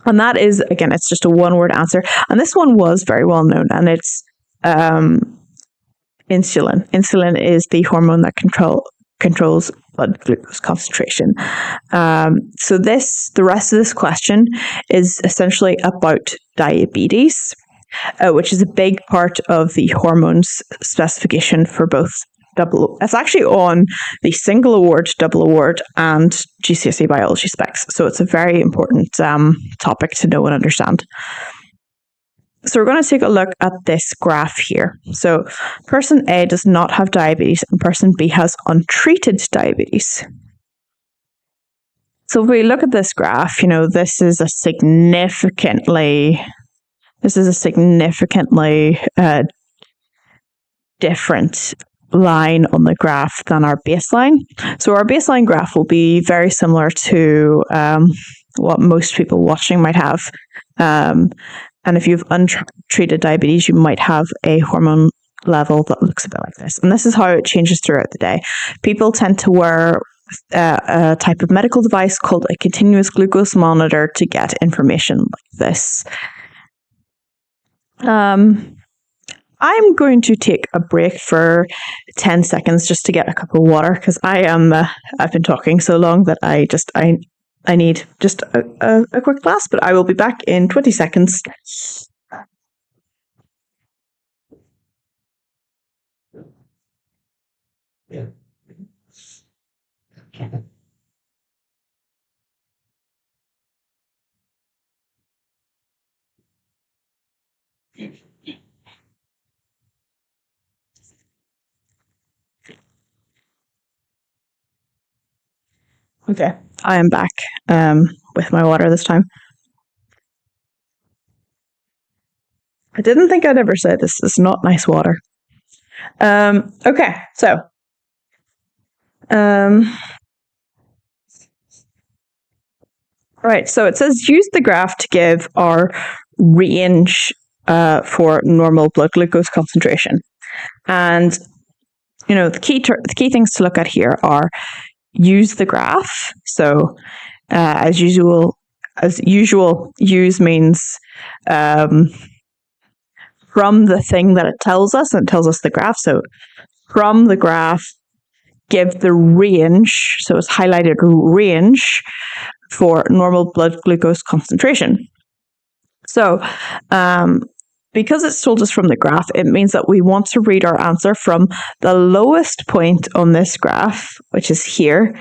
And that is, again, it's just a 1-word answer. And this one was very well known, and it's insulin. Insulin is the hormone that controls blood glucose concentration. So the rest of this question is essentially about diabetes, which is a big part of the hormones specification for both it's actually on the single award, double award, and GCSE biology specs. So it's a very important topic to know and understand. So we're going to take a look at this graph here. So person A does not have diabetes and person B has untreated diabetes. So if we look at this graph, this is a significantly different line on the graph than our baseline. So our baseline graph will be very similar to what most people watching might have. And if you have untreated diabetes, you might have a hormone level that looks a bit like this. And this is how it changes throughout the day. People tend to wear a type of medical device called a continuous glucose monitor to get information like this. I'm going to take a break for 10 seconds just to get a cup of water, because I've been talking so long that I need just a quick glass, but I will be back in 20 seconds. Yeah. Okay, I am back with my water this time. I didn't think I'd ever say this is not nice water. Okay, so right, so it says use the graph to give our range for normal blood glucose concentration. And the key things to look at here are use the graph. So as usual, use means from the thing that it tells us, and it tells us the graph. So from the graph, give the range. So it's highlighted range for normal blood glucose concentration. So because it's told us from the graph, it means that we want to read our answer from the lowest point on this graph, which is here,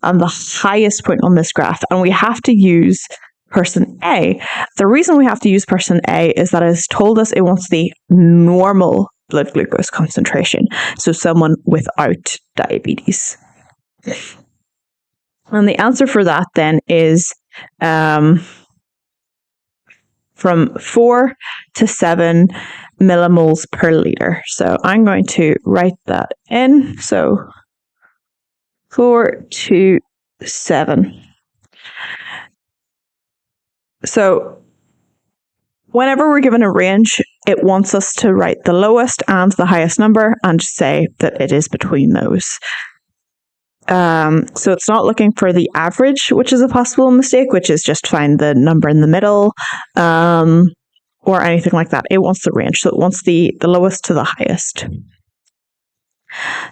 and the highest point on this graph. And we have to use person A. The reason we have to use person A is that it's told us it wants the normal blood glucose concentration. So someone without diabetes. And the answer for that then is from 4 to 7 millimoles per liter. So I'm going to write that in. So 4 to 7. So whenever we're given a range, it wants us to write the lowest and the highest number and say that it is between those. So it's not looking for the average, which is a possible mistake, which is just find the number in the middle, or anything like that. It wants the range, so it wants the lowest to the highest.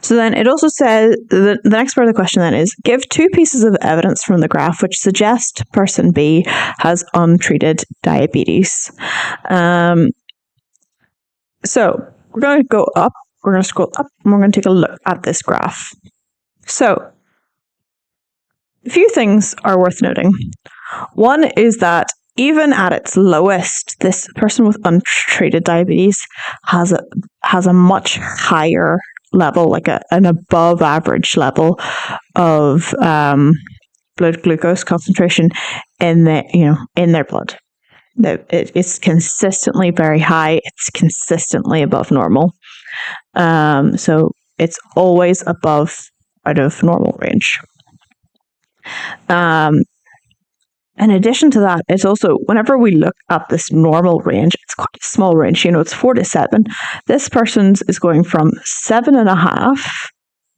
So then it also says, the next part of the question then is, give 2 pieces of evidence from the graph which suggest person B has untreated diabetes. So we're going to go up, we're going to scroll up, and we're going to take a look at this graph. So a few things are worth noting. One is that even at its lowest, this person with untreated diabetes has a much higher level, like an above average level of blood glucose concentration in their blood. It's consistently very high. It's consistently above normal. So it's always out of normal range. In addition to that, it's also, whenever we look at this normal range, it's quite a small range, it's 4 to 7. This person's is going from 7.5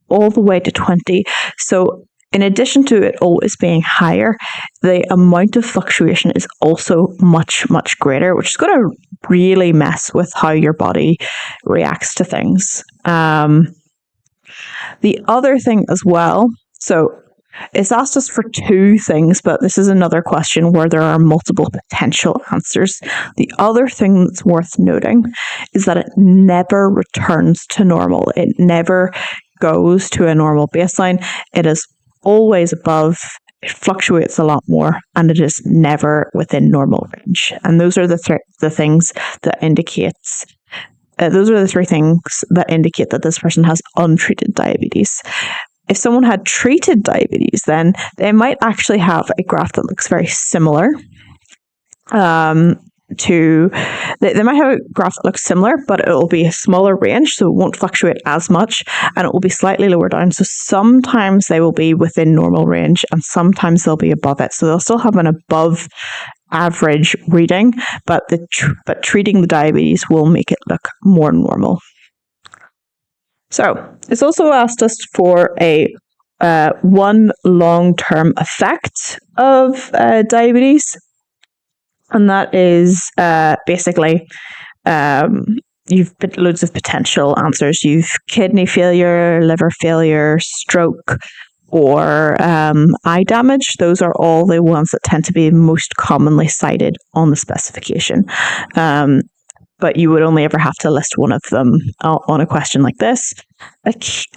all the way to 20. So in addition to it always being higher, the amount of fluctuation is also much, much greater, which is going to really mess with how your body reacts to things. The other thing as well, so it's asked us for 2 things, but this is another question where there are multiple potential answers. The other thing that's worth noting is that it never returns to normal. It never goes to a normal baseline. It is always above, it fluctuates a lot more, and it is never within normal range. And those are the 3 things that indicates those are the 3 things that indicate that this person has untreated diabetes. If someone had treated diabetes, then they might actually have a graph that looks very similar they might have a graph that looks similar, but it will be a smaller range, so it won't fluctuate as much, and it will be slightly lower down. So sometimes they will be within normal range, and sometimes they'll be above it. So they'll still have an above average reading, but treating the diabetes will make it look more normal. So it's also asked us for a one long-term effect of diabetes, and that is basically you've got loads of potential answers. You've kidney failure, liver failure, stroke, or eye damage. Those are all the ones that tend to be most commonly cited on the specification. But you would only ever have to list one of them on a question like this.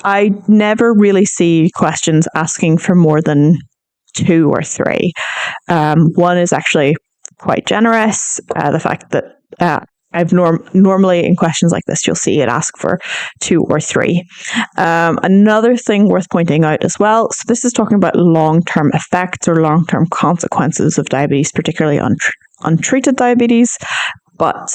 I never really see questions asking for more than 2 or 3. One is actually quite generous. The fact that I've normally in questions like this, you'll see it ask for 2 or 3. Another thing worth pointing out as well, so this is talking about long-term effects or long-term consequences of diabetes, particularly untreated diabetes. But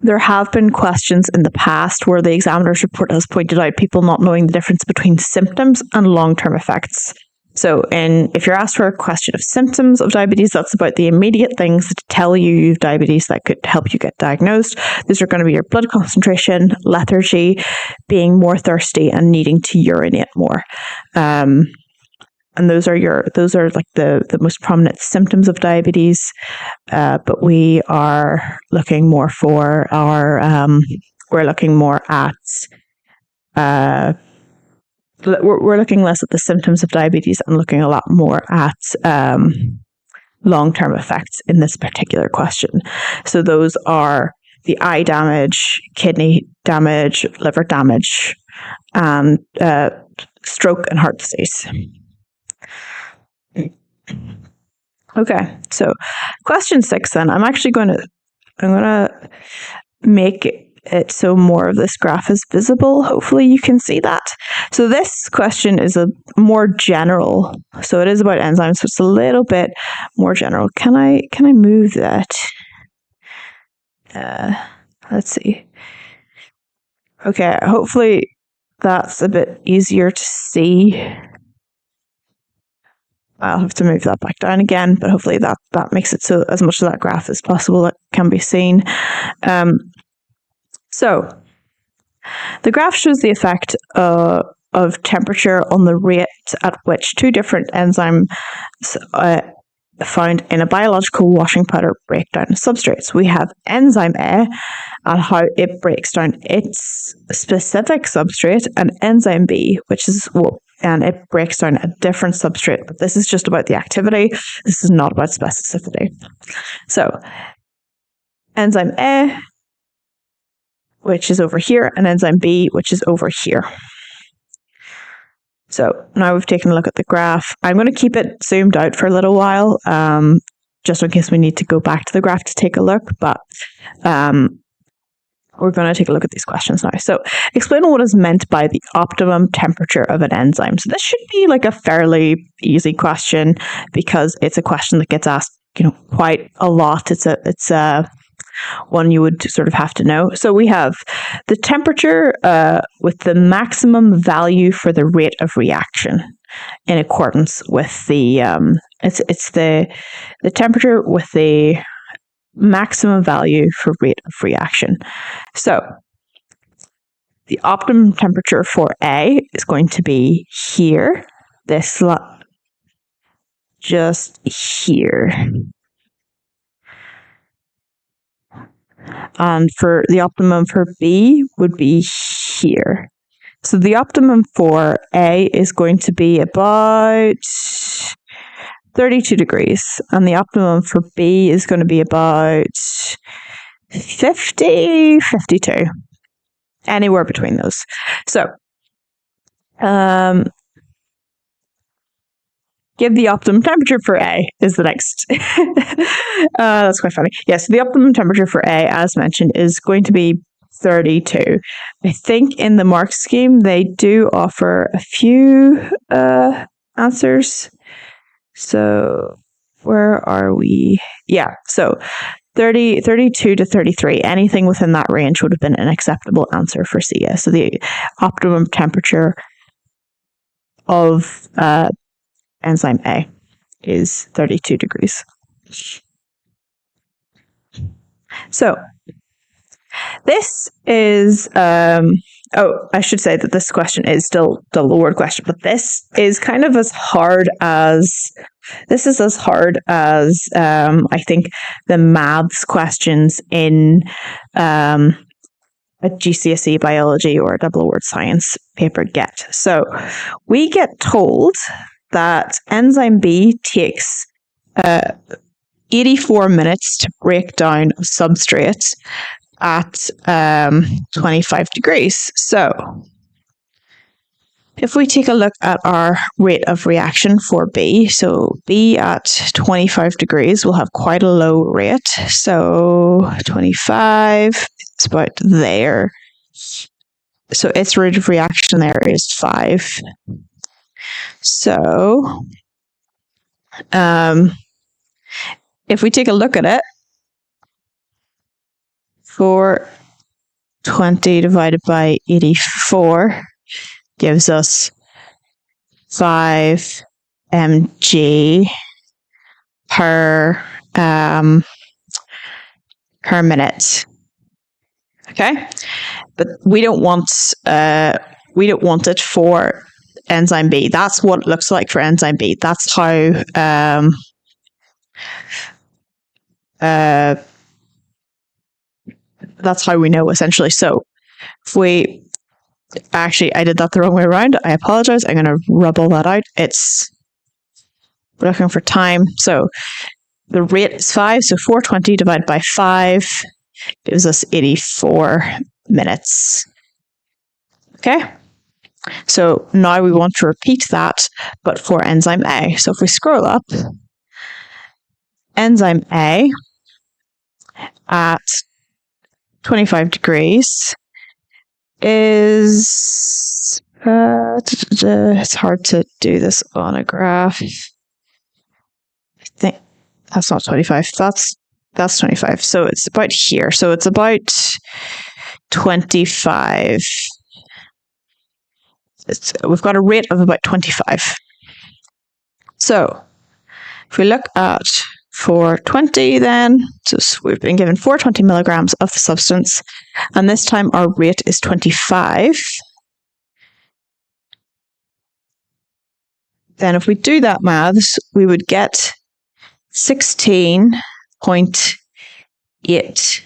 there have been questions in the past where the examiner's report has pointed out people not knowing the difference between symptoms and long-term effects. So if you're asked for a question of symptoms of diabetes, that's about the immediate things that tell you have diabetes that could help you get diagnosed. These are going to be your blood concentration, lethargy, being more thirsty, and needing to urinate more. And those are like the most prominent symptoms of diabetes. But we are looking more for we're looking more at we're looking less at the symptoms of diabetes and looking a lot more at long-term effects in this particular question. So those are the eye damage, kidney damage, liver damage, and stroke and heart disease. Okay, so question 6 then. I'm going to make it so more of this graph is visible. Hopefully you can see that. So this question is a more general. So it is about enzymes, so it's a little bit more general. Can I move that? Let's see. Okay, hopefully that's a bit easier to see. I'll have to move that back down again, but hopefully that makes it so as much of that graph as possible that can be seen. So the graph shows the effect of temperature on the rate at which 2 different enzymes found in a biological washing powder break down substrates. We have enzyme A and how it breaks down its specific substrate, and enzyme B, and it breaks down a different substrate. But this is just about the activity. This is not about specificity. So enzyme A, which is over here, and enzyme B, which is over here. So now we've taken a look at the graph. I'm going to keep it zoomed out for a little while, just in case we need to go back to the graph to take a look. But we're going to take a look at these questions now. So explain what is meant by the optimum temperature of an enzyme. So this should be like a fairly easy question because it's a question that gets asked, quite a lot. It's a one you would sort of have to know. So we have the temperature with the maximum value for the rate of reaction in accordance with the it's the temperature with the maximum value for rate of reaction. So the optimum temperature for A is going to be here, this just here. And for the optimum for B would be here. So the optimum for A is going to be about 32 degrees, and the optimum for B is going to be about 50, 52, anywhere between those. So, give the optimum temperature for A is the next. That's quite funny. Yes, the optimum temperature for A, as mentioned, is going to be 32. I think in the mark scheme, they do offer a few answers. So where are we? Yeah, so 32 to 33, anything within that range would have been an acceptable answer for CCEA. So the optimum temperature of enzyme A is 32 degrees. So this is Oh, I should say that this question is still the word question, but this is kind of as hard as I think the maths questions in a GCSE Biology or a double word science paper get. So we get told that enzyme B takes 84 minutes to break down a substrate at 25 degrees. So if we take a look at our rate of reaction for B, so B at 25 degrees will have quite a low rate. So 25 is about there. So its rate of reaction there is 5. So if we take a look at it, 420 divided by 84 gives us 5 mg per minute. Okay, but we don't want it for enzyme B. That's what it looks like for enzyme B. That's how that's how we know, essentially. So if we actually, I did that the wrong way around. I apologize. I'm going to rub all that out. We're looking for time. So the rate is 5. So 420 divided by 5 gives us 84 minutes. Okay. So now we want to repeat that, but for enzyme A. So if we scroll up, enzyme A at 25 degrees is, it's hard to do this on a graph. I think that's not 25. That's 25. So it's about here. So it's about 25. We've got a rate of about 25. So if we look at 420 then, so we've been given 420 milligrams of the substance, and this time our rate is 25. Then if we do that maths, we would get 16.8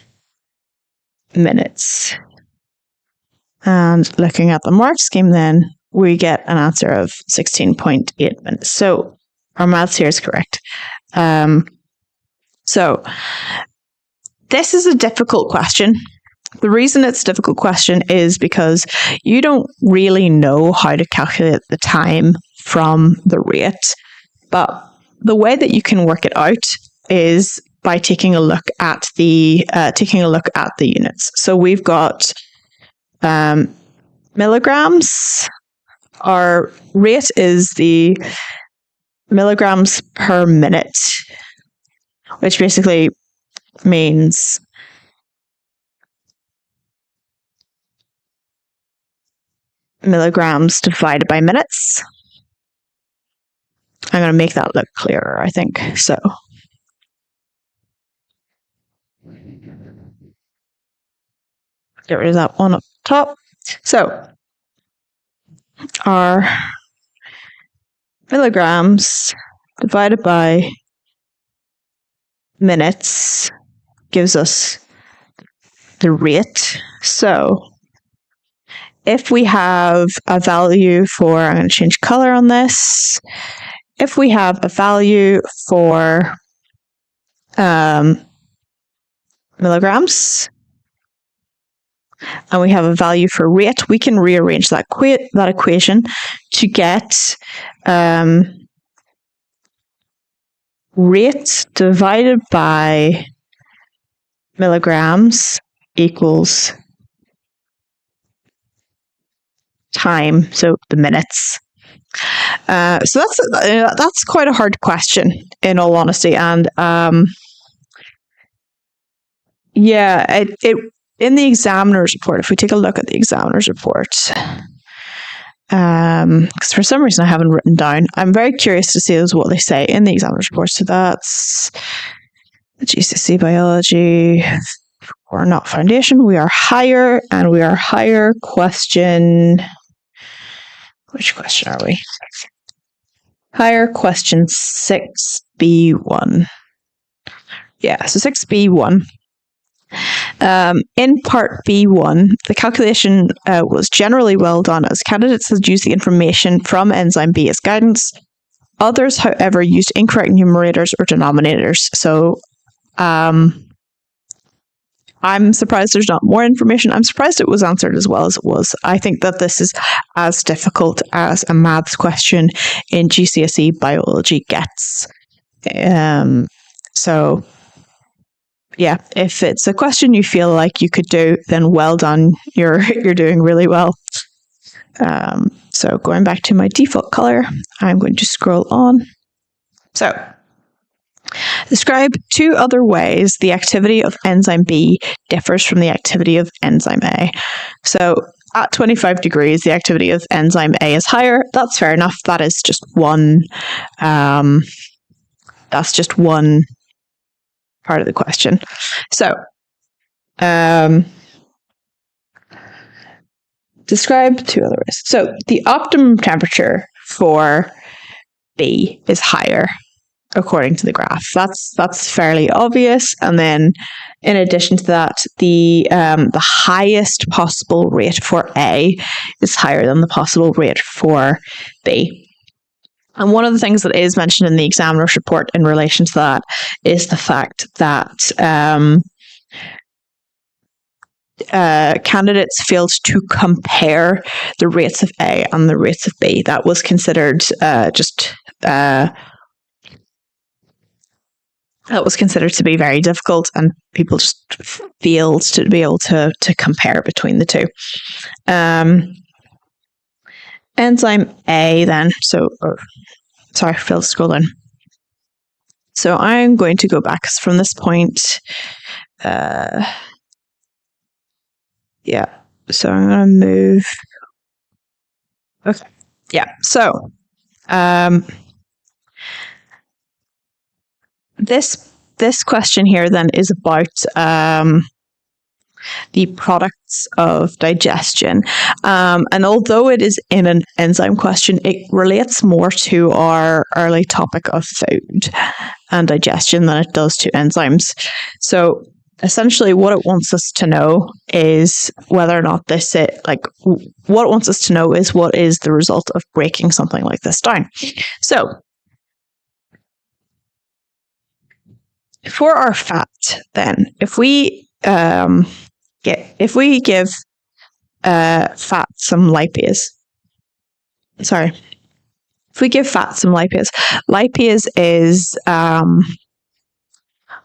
minutes. And looking at the mark scheme then, we get an answer of 16.8 minutes. So our maths here is correct. So this is a difficult question. The reason it's a difficult question is because you don't really know how to calculate the time from the rate, but the way that you can work it out is by taking a look at the units. So we've got milligrams. Our rate is the milligrams per minute, which basically means milligrams divided by minutes. I'm going to make that look clearer, I think. So get rid of that one up top. So our milligrams divided by minutes gives us the rate. So if we have a value for, I'm going to change color on this. If we have a value for milligrams and we have a value for rate, we can rearrange that equation to get rate divided by milligrams equals time, so the minutes. So that's quite a hard question, in all honesty, and it in the examiner's report. If we take a look at the examiner's report, because for some reason I haven't written down, I'm very curious to see what they say in the examiner's report. So that's the GCSE Biology We're not foundation, we are higher, and we are higher question. Which question are we? Higher question 6B1. Yeah, so 6B1. In part B1, the calculation was generally well done as candidates had used the information from enzyme B as guidance. Others, however, used incorrect numerators or denominators. So I'm surprised there's not more information. I'm surprised it was answered as well as it was. I think that this is as difficult as a maths question in GCSE Biology gets. So yeah, if it's a question you feel like you could do, then well done. You're doing really well. So going back to my default color, I'm going to scroll on. So describe 2 other ways the activity of enzyme B differs from the activity of enzyme A. So at 25 degrees, the activity of enzyme A is higher. That's fair enough. That is just one. That's just one part of the question. So, describe 2 other ways. So the optimum temperature for B is higher, according to the graph. That's fairly obvious. And then, in addition to that, the highest possible rate for A is higher than the possible rate for B. And one of the things that is mentioned in the examiner's report in relation to that is the fact that candidates failed to compare the rates of A and the rates of B. That was considered that was considered to be very difficult, and people just failed to be able to compare between the two. Enzyme A then, sorry, I failed to scroll down. So I'm going to go back from this point. Yeah, so I'm going to move. Okay, yeah, so this question here then is about the products of digestion. And although it is in an enzyme question, it relates more to our early topic of food and digestion than it does to enzymes. So essentially what it wants us to know is whether or not what it wants us to know is what is the result of breaking something like this down. So for our fat, then, if we give fat some lipase, lipase is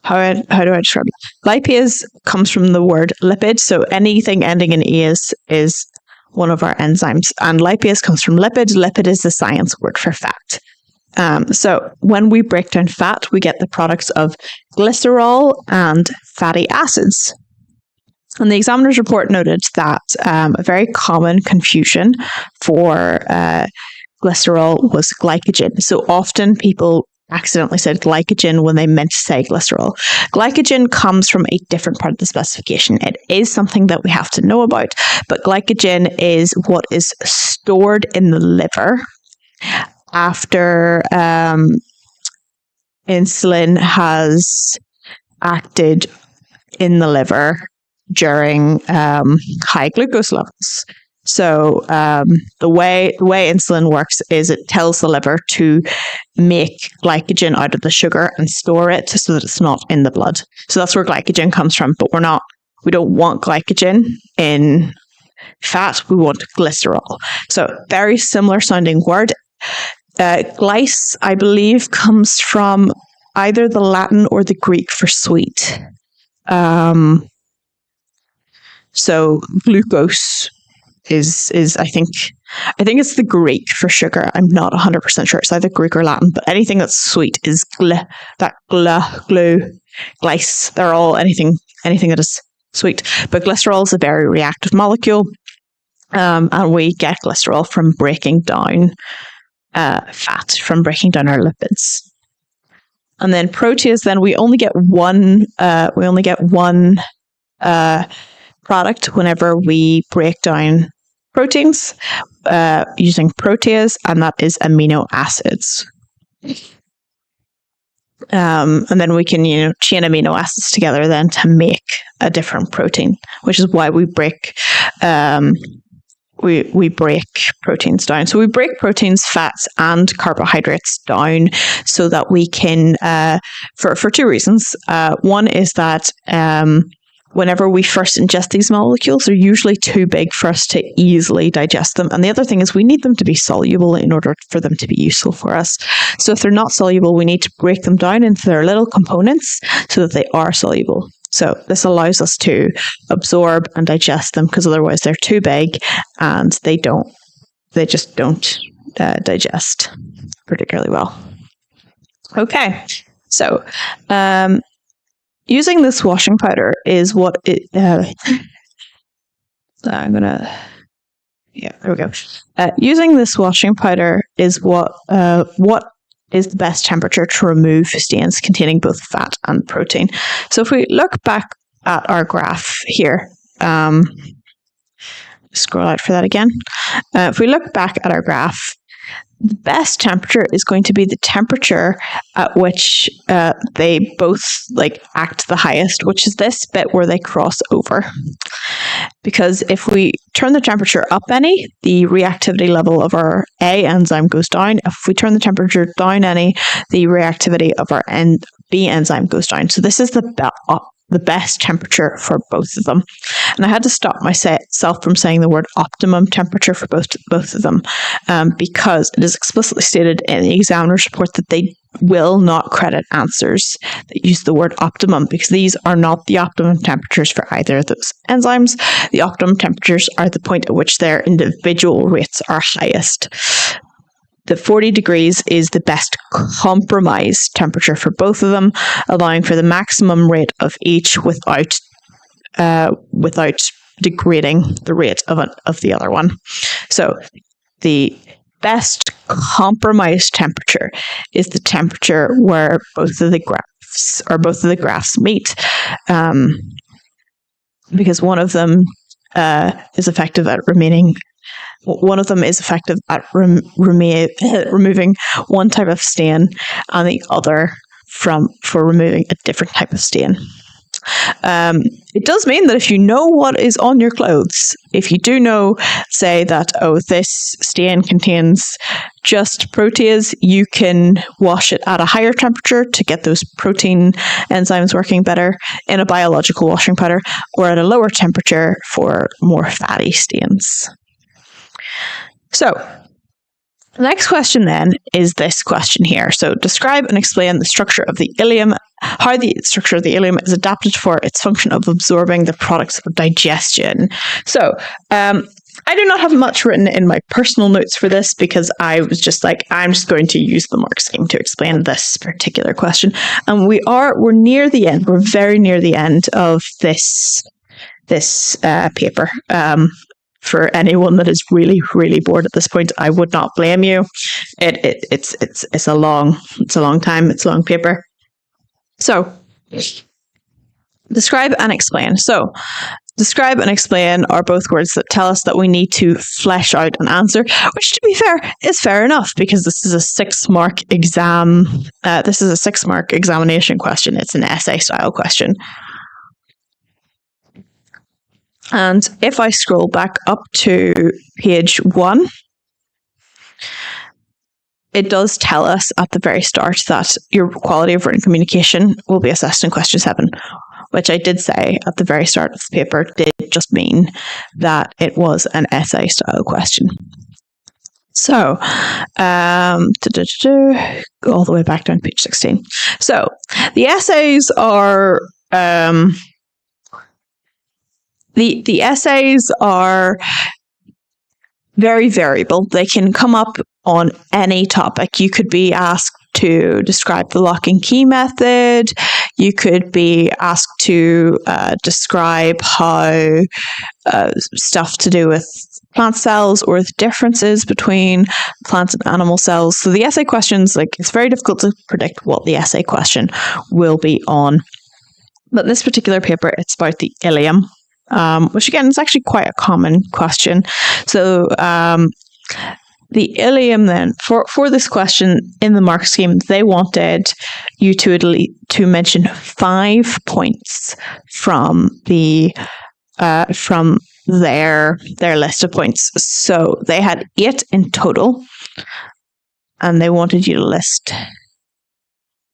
how do I describe it? Lipase comes from the word lipid, so anything ending in ase is one of our enzymes, and lipase comes from lipid. Lipid is the science word for fat. So when we break down fat, we get the products of glycerol and fatty acids. And the examiner's report noted that a very common confusion for glycerol was glycogen. So often people accidentally said glycogen when they meant to say glycerol. Glycogen comes from a different part of the specification. It is something that we have to know about, but glycogen is what is stored in the liver after insulin has acted in the liver during high glucose levels. So the way insulin works is it tells the liver to make glycogen out of the sugar and store it so that it's not in the blood. So that's where glycogen comes from. But we don't want glycogen in fat. We want glycerol. So very similar sounding word. Glyce, I believe, comes from either the Latin or the Greek for sweet. So glucose is I think it's the Greek for sugar. I'm not 100% sure. It's either Greek or Latin, but anything that's sweet is glue, glyce. They're all anything that is sweet. But glycerol is a very reactive molecule, and we get glycerol from breaking down fat, from breaking down our lipids. And then protease, then we only get one product whenever we break down proteins using protease, and that is amino acids. And then we can, chain amino acids together then to make a different protein, which is why we break we break proteins down. So we break proteins, fats, and carbohydrates down so that we can, for two reasons. One is that whenever we first ingest these molecules, they're usually too big for us to easily digest them. And the other thing is we need them to be soluble in order for them to be useful for us. So if they're not soluble, we need to break them down into their little components so that they are soluble. So this allows us to absorb and digest them, because otherwise they're too big and they just don't digest particularly well. Okay, so using this washing powder is what it. There we go. Using this washing powder is what is the best temperature to remove stains containing both fat and protein. So if we look back at our graph here, scroll out for that again. If we look back at our graph, the best temperature is going to be the temperature at which they both act the highest, which is this bit where they cross over. Because if we turn the temperature up any, the reactivity level of our A enzyme goes down. If we turn the temperature down any, the reactivity of our B enzyme goes down. So this is the best temperature for both of them. And I had to stop myself from saying the word optimum temperature for both of them, because it is explicitly stated in the examiner's report that they will not credit answers that use the word optimum, because these are not the optimum temperatures for either of those enzymes. The optimum temperatures are the point at which their individual rates are highest. The 40 degrees is the best compromise temperature for both of them, allowing for the maximum rate of each without degrading the rate of the other one. So the best compromise temperature is the temperature where both of the graphs meet, because one of them is effective at removing one type of stain, and the other for removing a different type of stain. It does mean that if you know what is on your clothes, if you do know, say that, this stain contains just protease, you can wash it at a higher temperature to get those protein enzymes working better in a biological washing powder, or at a lower temperature for more fatty stains. So, the next question then is this question here. So, describe and explain the structure of the ilium, how the structure of the ilium is adapted for its function of absorbing the products of digestion. So, I do not have much written in my personal notes for this, because I was just I'm just going to use the mark scheme to explain this particular question. And we're near the end. We're very near the end of this paper. For anyone that is really, really bored at this point, I would not blame you. It's a long time. It's a long paper. So, describe and explain. So, describe and explain are both words that tell us that we need to flesh out an answer, which, to be fair, is fair enough, because this is a 6-mark exam. This is a 6-mark examination question. It's an essay style question. And if I scroll back up to page 1, it does tell us at the very start that your quality of written communication will be assessed in question 7, which I did say at the very start of the paper did just mean that it was an essay style question. So, go all the way back down to page 16. So, the essays are... The essays are very variable. They can come up on any topic. You could be asked to describe the lock and key method. You could be asked to describe how stuff to do with plant cells, or the differences between plant and animal cells. So the essay questions, it's very difficult to predict what the essay question will be on. But this particular paper, it's about the ilium, which again is actually quite a common question. So the ilium then, for this question in the mark scheme, they wanted you to mention 5 points from their list of points. So they had 8 in total, and they wanted you to list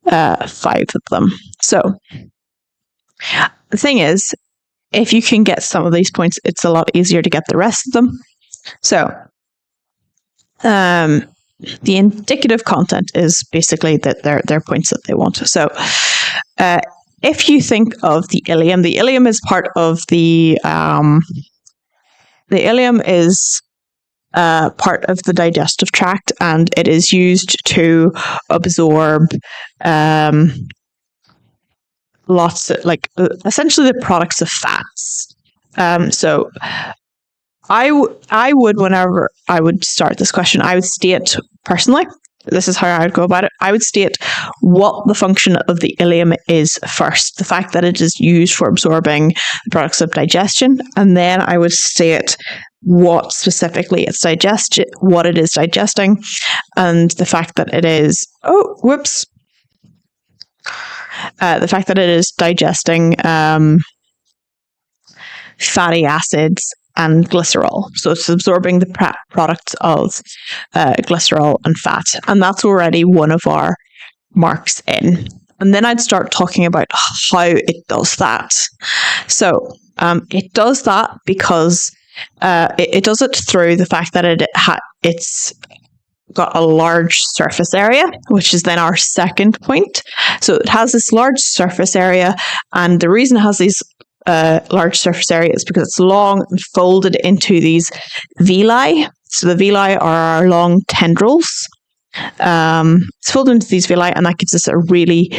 5 of them. So the thing is, if you can get some of these points, it's a lot easier to get the rest of them. So the indicative content is basically that they're points that they want. So if you think of the ilium is part of the ilium is part of the digestive tract, and it is used to absorb lots of, essentially the products of fats. So I would, whenever I would start this question, I would state personally, this is how I would go about it. I would state what the function of the ilium is first, the fact that it is used for absorbing the products of digestion, and then I would state what specifically what it is digesting, and the fact that it is the fact that it is digesting fatty acids and glycerol. So it's absorbing the products of glycerol and fat. And that's already one of our marks in. And then I'd start talking about how it does that. So it does that because it does it through the fact that it's got a large surface area, which is then our second point. So it has this large surface area, and the reason it has these large surface area is because it's long and folded into these villi. So the villi are our long tendrils. It's folded into these villi, and that gives us a really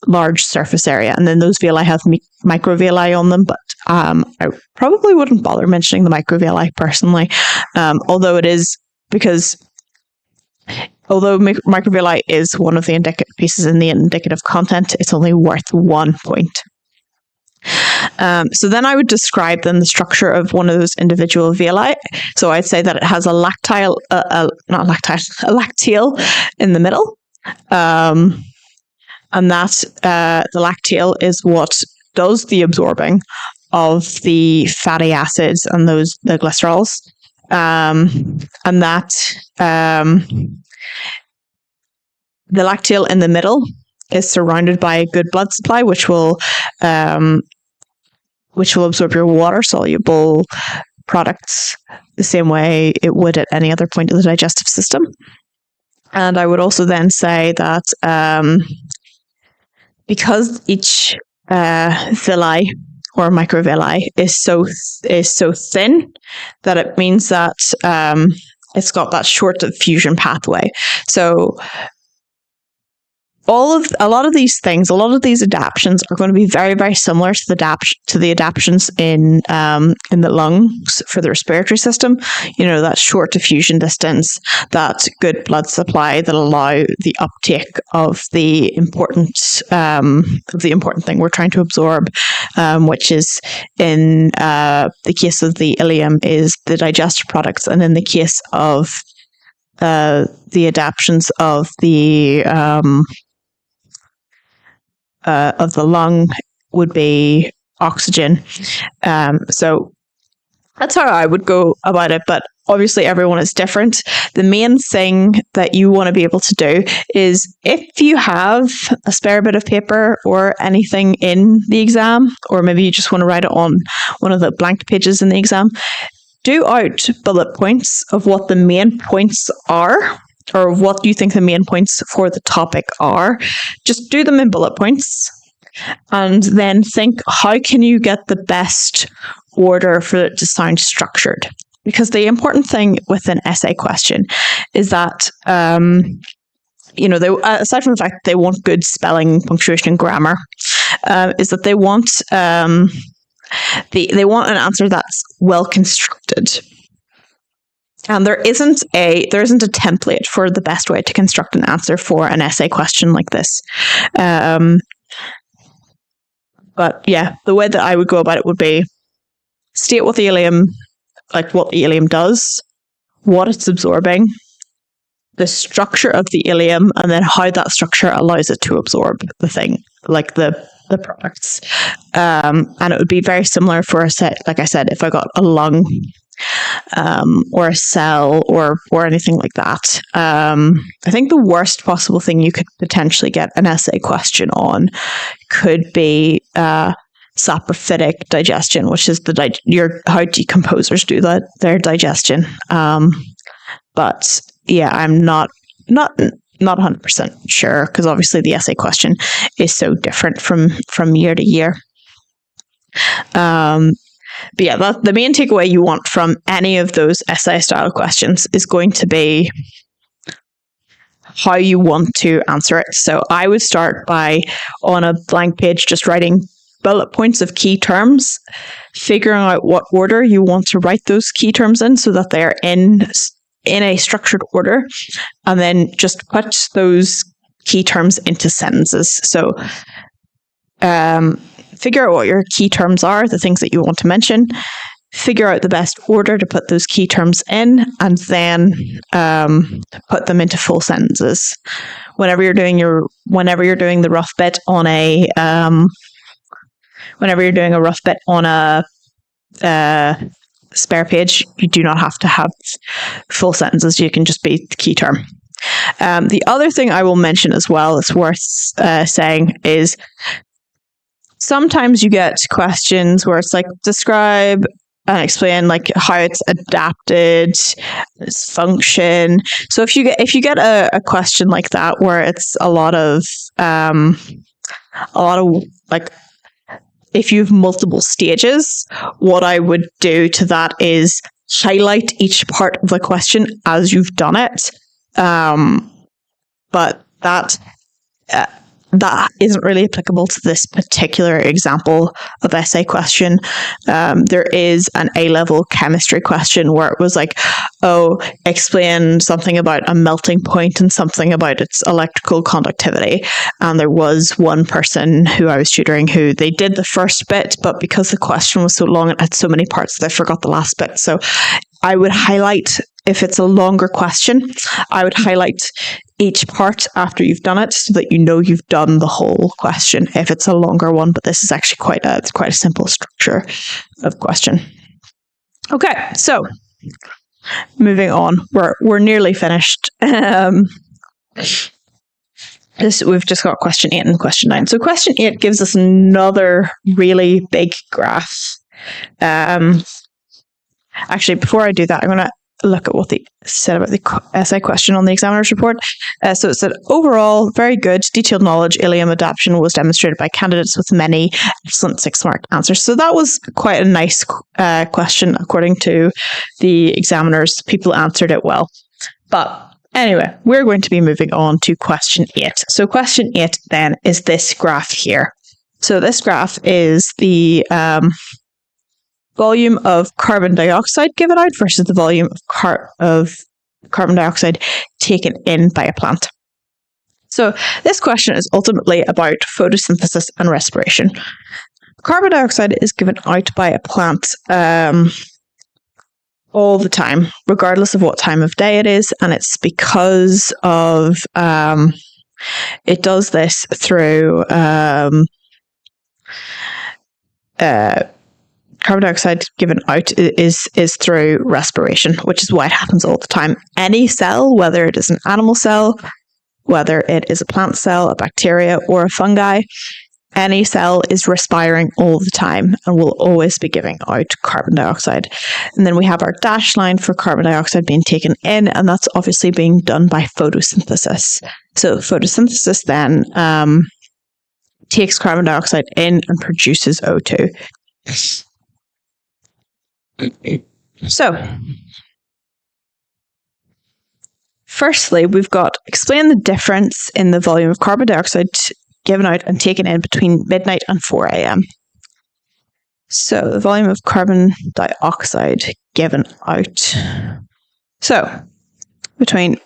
large surface area. And then those villi have microvilli on them, but I probably wouldn't bother mentioning the microvilli personally, although microvilli is one of the indicative pieces in the indicative content, it's only worth 1 point. So then I would describe then the structure of one of those individual villi. So I'd say that it has a lacteal in the middle, and that the lacteal is what does the absorbing of the fatty acids and the glycerols, and that the lacteal in the middle is surrounded by a good blood supply, which will absorb your water-soluble products the same way it would at any other point of the digestive system. And I would also then say that because each villi or microvilli is so thin, that it means that it's got that short diffusion pathway. So a lot of these adaptions are going to be very, very similar to the adaptions in the lungs for the respiratory system. You know, that short diffusion distance, that good blood supply that allow the uptake of the important thing we're trying to absorb, which is in the case of the ilium is the digestive products, and in the case of the adaptions of the lung would be oxygen. So that's how I would go about it, but obviously everyone is different. The main thing that you want to be able to do is, if you have a spare bit of paper or anything in the exam, or maybe you just want to write it on one of the blank pages in the exam, do out bullet points of what the main points are, or what you think the main points for the topic are. Just do them in bullet points, and then think, how can you get the best order for it to sound structured? Because the important thing with an essay question is that, they, aside from the fact that they want good spelling, punctuation, and grammar, is that they want they want an answer that's well constructed. And there isn't a template for the best way to construct an answer for an essay question like this. But yeah, the way that I would go about it would be state what the ilium, like what the ilium does, what it's absorbing, the structure of the ilium, and then how that structure allows it to absorb the thing, like the products. And it would be very similar for like I said, if I got a lung or a cell or anything like that. I think the worst possible thing you could potentially get an essay question on could be saprophytic digestion, which is how decomposers do their digestion. But yeah, I'm not 100% sure, because obviously the essay question is so different from year to year. But yeah, the main takeaway you want from any of those essay style questions is going to be how you want to answer it. So I would start by, on a blank page, just writing bullet points of key terms, figuring out what order you want to write those key terms in so that they're in a structured order, and then just put those key terms into sentences. So figure out what your key terms are, the things that you want to mention, figure out the best order to put those key terms in, and then put them into full sentences. Whenever you're doing the rough bit on a spare page, you do not have to have full sentences. You can just be the key term. The other thing I will mention as well, it's worth saying, is sometimes you get questions where it's like, describe and explain like how it's adapted, its function. So if you get a question like that where it's a lot of like, if you have multiple stages, what I would do to that is highlight each part of the question as you've done it. But that isn't really applicable to this particular example of essay question. There is an A-level chemistry question where it was like, explain something about a melting point and something about its electrical conductivity. And there was one person who I was tutoring who they did the first bit, but because the question was so long and had so many parts, they forgot the last bit. So I would highlight, if it's a longer question, I would highlight each part after you've done it so that you know you've done the whole question if it's a longer one, but this is actually quite a simple structure of question. Okay, so moving on, we're nearly finished. We've just got question 8 and question 9. So question 8 gives us another really big graph. Actually, before I do that, I'm going to look at what they said about the essay question on the examiner's report. So it said, overall, very good, detailed knowledge, ilium adaptation was demonstrated by candidates with many excellent 6-mark answers. So that was quite a nice question, according to the examiners. People answered it well. But anyway, we're going to be moving on to question 8. So question 8 then is this graph here. So this graph is the volume of carbon dioxide given out versus the volume of carbon dioxide taken in by a plant. So this question is ultimately about photosynthesis and respiration. Carbon dioxide is given out by a plant all the time, regardless of what time of day it is, and it's because of it does this through carbon dioxide given out is through respiration, which is why it happens all the time. Any cell, whether it is an animal cell, whether it is a plant cell, a bacteria, or a fungi, any cell is respiring all the time and will always be giving out carbon dioxide. And then we have our dashed line for carbon dioxide being taken in, and that's obviously being done by photosynthesis. So photosynthesis then takes carbon dioxide in and produces O2. So, firstly, we've got explain the difference in the volume of carbon dioxide given out and taken in between midnight and 4 a.m. So, the volume of carbon dioxide given out. So, between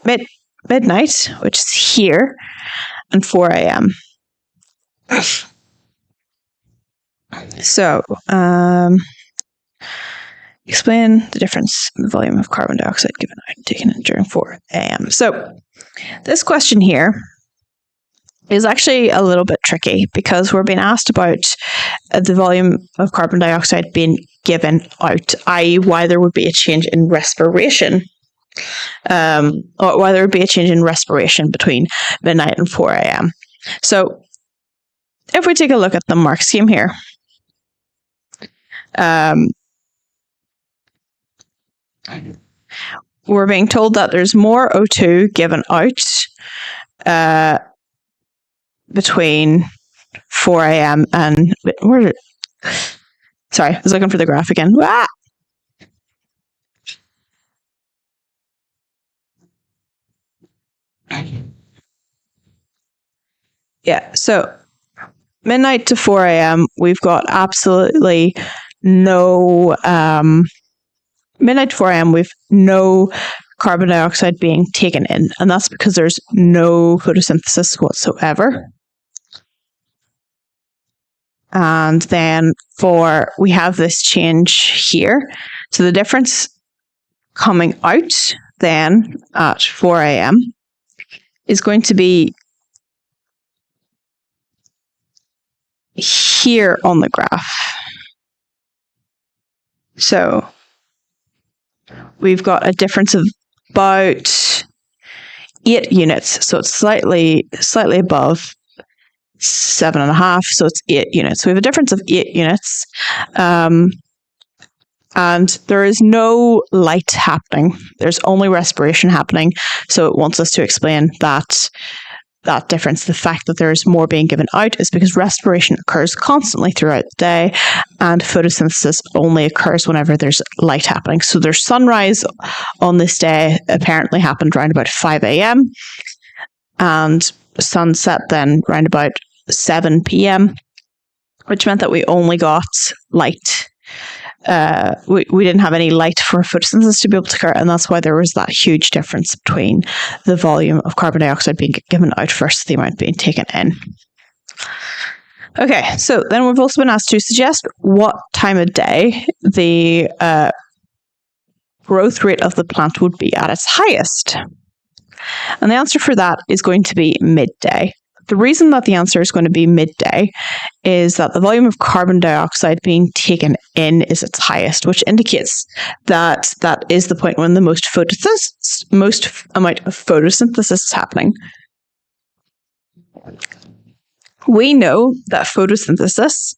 midnight, which is here, and 4 a.m. So, explain the difference in the volume of carbon dioxide given out and taken in during 4 a.m. So, this question here is actually a little bit tricky because we're being asked about the volume of carbon dioxide being given out, i.e. why there would be a change in respiration, or why there would be a change in respiration between midnight and 4 a.m. So, if we take a look at the mark scheme here, we're being told that there's more O2 given out between 4 a.m. and sorry, I was looking for the graph again. Ah! Yeah, so midnight to 4 a.m. we've got absolutely no midnight to 4 a.m. we've no carbon dioxide being taken in, and that's because there's no photosynthesis whatsoever. And then we have this change here. So the difference coming out then at 4 a.m. is going to be here on the graph. So we've got a difference of about 8 units. So it's slightly above 7.5. So it's 8 units. So we have a difference of 8 units. And there is no light happening. There's only respiration happening. So it wants us to explain that difference. The fact that there's more being given out is because respiration occurs constantly throughout the day, and photosynthesis only occurs whenever there's light happening. So their sunrise on this day apparently happened around about 5 a.m. and sunset then around about 7 p.m., which meant that we only got light. We didn't have any light for photosynthesis to be able to occur, and that's why there was that huge difference between the volume of carbon dioxide being given out versus the amount being taken in. Okay, so then we've also been asked to suggest what time of day the growth rate of the plant would be at its highest. And the answer for that is going to be midday. The reason that the answer is going to be midday is that the volume of carbon dioxide being taken in is its highest, which indicates that that is the point when the most amount of photosynthesis is happening. We know that photosynthesis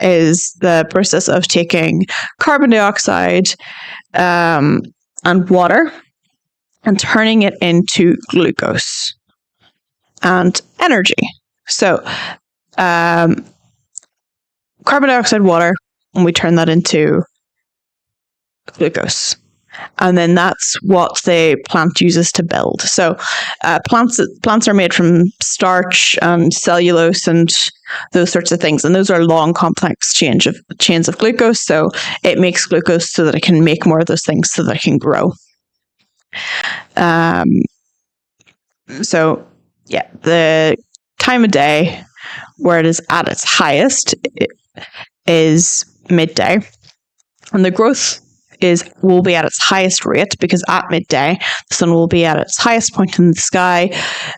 is the process of taking carbon dioxide and water and turning it into glucose and energy. So, carbon dioxide, water, and we turn that into glucose. And then that's what the plant uses to build. So, plants are made from starch and cellulose and those sorts of things. And those are long, complex chains of glucose. So, it makes glucose so that it can make more of those things so that it can grow. So yeah, the time of day where it is at its highest is midday, and the growth will be at its highest rate because at midday the sun will be at its highest point in the sky,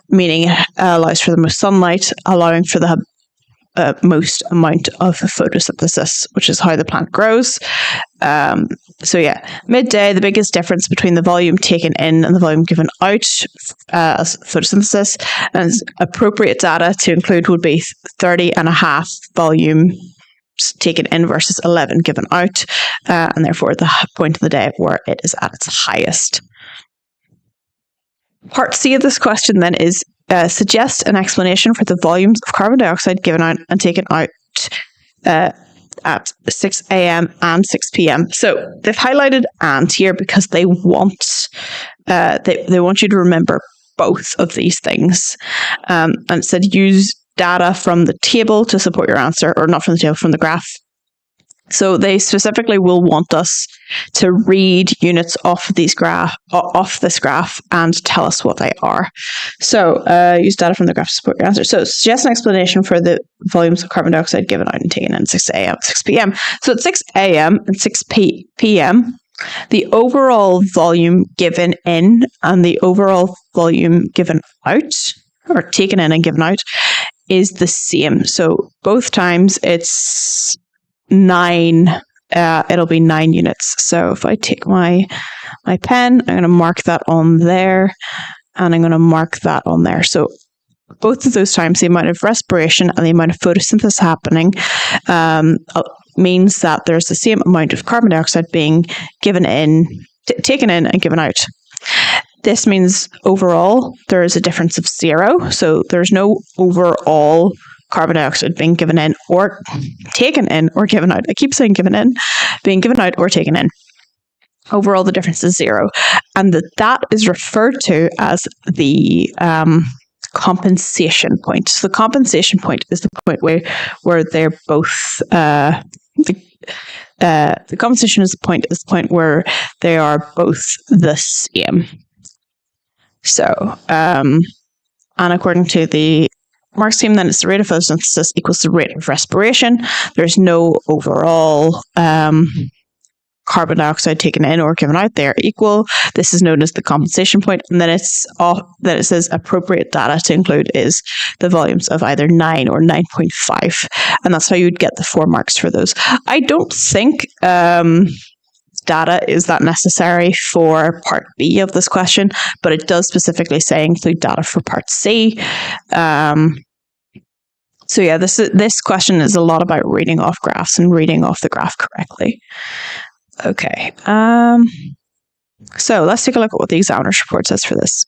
meaning it allows for the most sunlight, allowing for the most amount of photosynthesis, which is how the plant grows. So yeah, midday, the biggest difference between the volume taken in and the volume given out as photosynthesis, and appropriate data to include would be 30.5 volume taken in versus 11 given out, and therefore the point of the day where it is at its highest. Part C of this question then is suggest an explanation for the volumes of carbon dioxide given out and taken out at 6 a.m. and 6 p.m. So they've highlighted "and" here because they want they want you to remember both of these things. And it said use data from the table to support your answer, or not from the table, from the graph. So they specifically will want us to read units off this graph and tell us what they are. So use data from the graph to support your answer. So suggest an explanation for the volumes of carbon dioxide given out and taken in at 6 a.m. 6 p.m. So at 6 a.m. and 6 p.m., the overall volume given in and the overall volume given out, or taken in and given out, is the same. So both times it's 9, it'll be 9 units. So if I take my pen, I'm going to mark that on there, and I'm going to mark that on there. So both of those times, the amount of respiration and the amount of photosynthesis happening means that there's the same amount of carbon dioxide being given in, taken in and given out. This means overall there is a difference of 0. So there's no overall carbon dioxide being given in or taken in or given out. I keep saying given in, being given out or taken in. Overall, the difference is 0. And that is referred to as the compensation point. So the compensation point is the point where they're both, the compensation is the point where they are both the same. So, and according to the Marx scheme, then it's the rate of photosynthesis equals the rate of respiration. There's no overall carbon dioxide taken in or given out. They are equal. This is known as the compensation point. And then it says appropriate data to include is the volumes of either 9 or 9.5. And that's how you'd get the 4 marks for those. I don't think data is that necessary for part B of this question, but it does specifically say include data for part C. So yeah, this question is a lot about reading off graphs and reading off the graph correctly. Okay, so let's take a look at what the examiner's report says for this.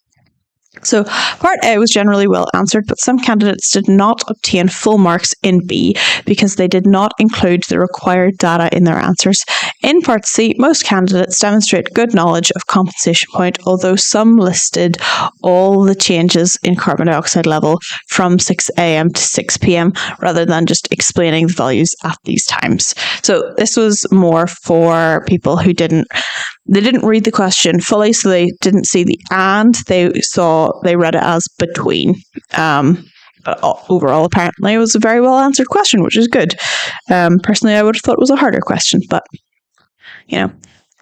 So part A was generally well answered, but some candidates did not obtain full marks in B because they did not include the required data in their answers. In part C, most candidates demonstrate good knowledge of compensation point, although some listed all the changes in carbon dioxide level from 6 a.m. to 6 p.m. rather than just explaining the values at these times. So this was more for people who didn't read the question fully, so they didn't see the and, they read it as between. But overall, apparently, it was a very well answered question, which is good. Personally, I would have thought it was a harder question, but,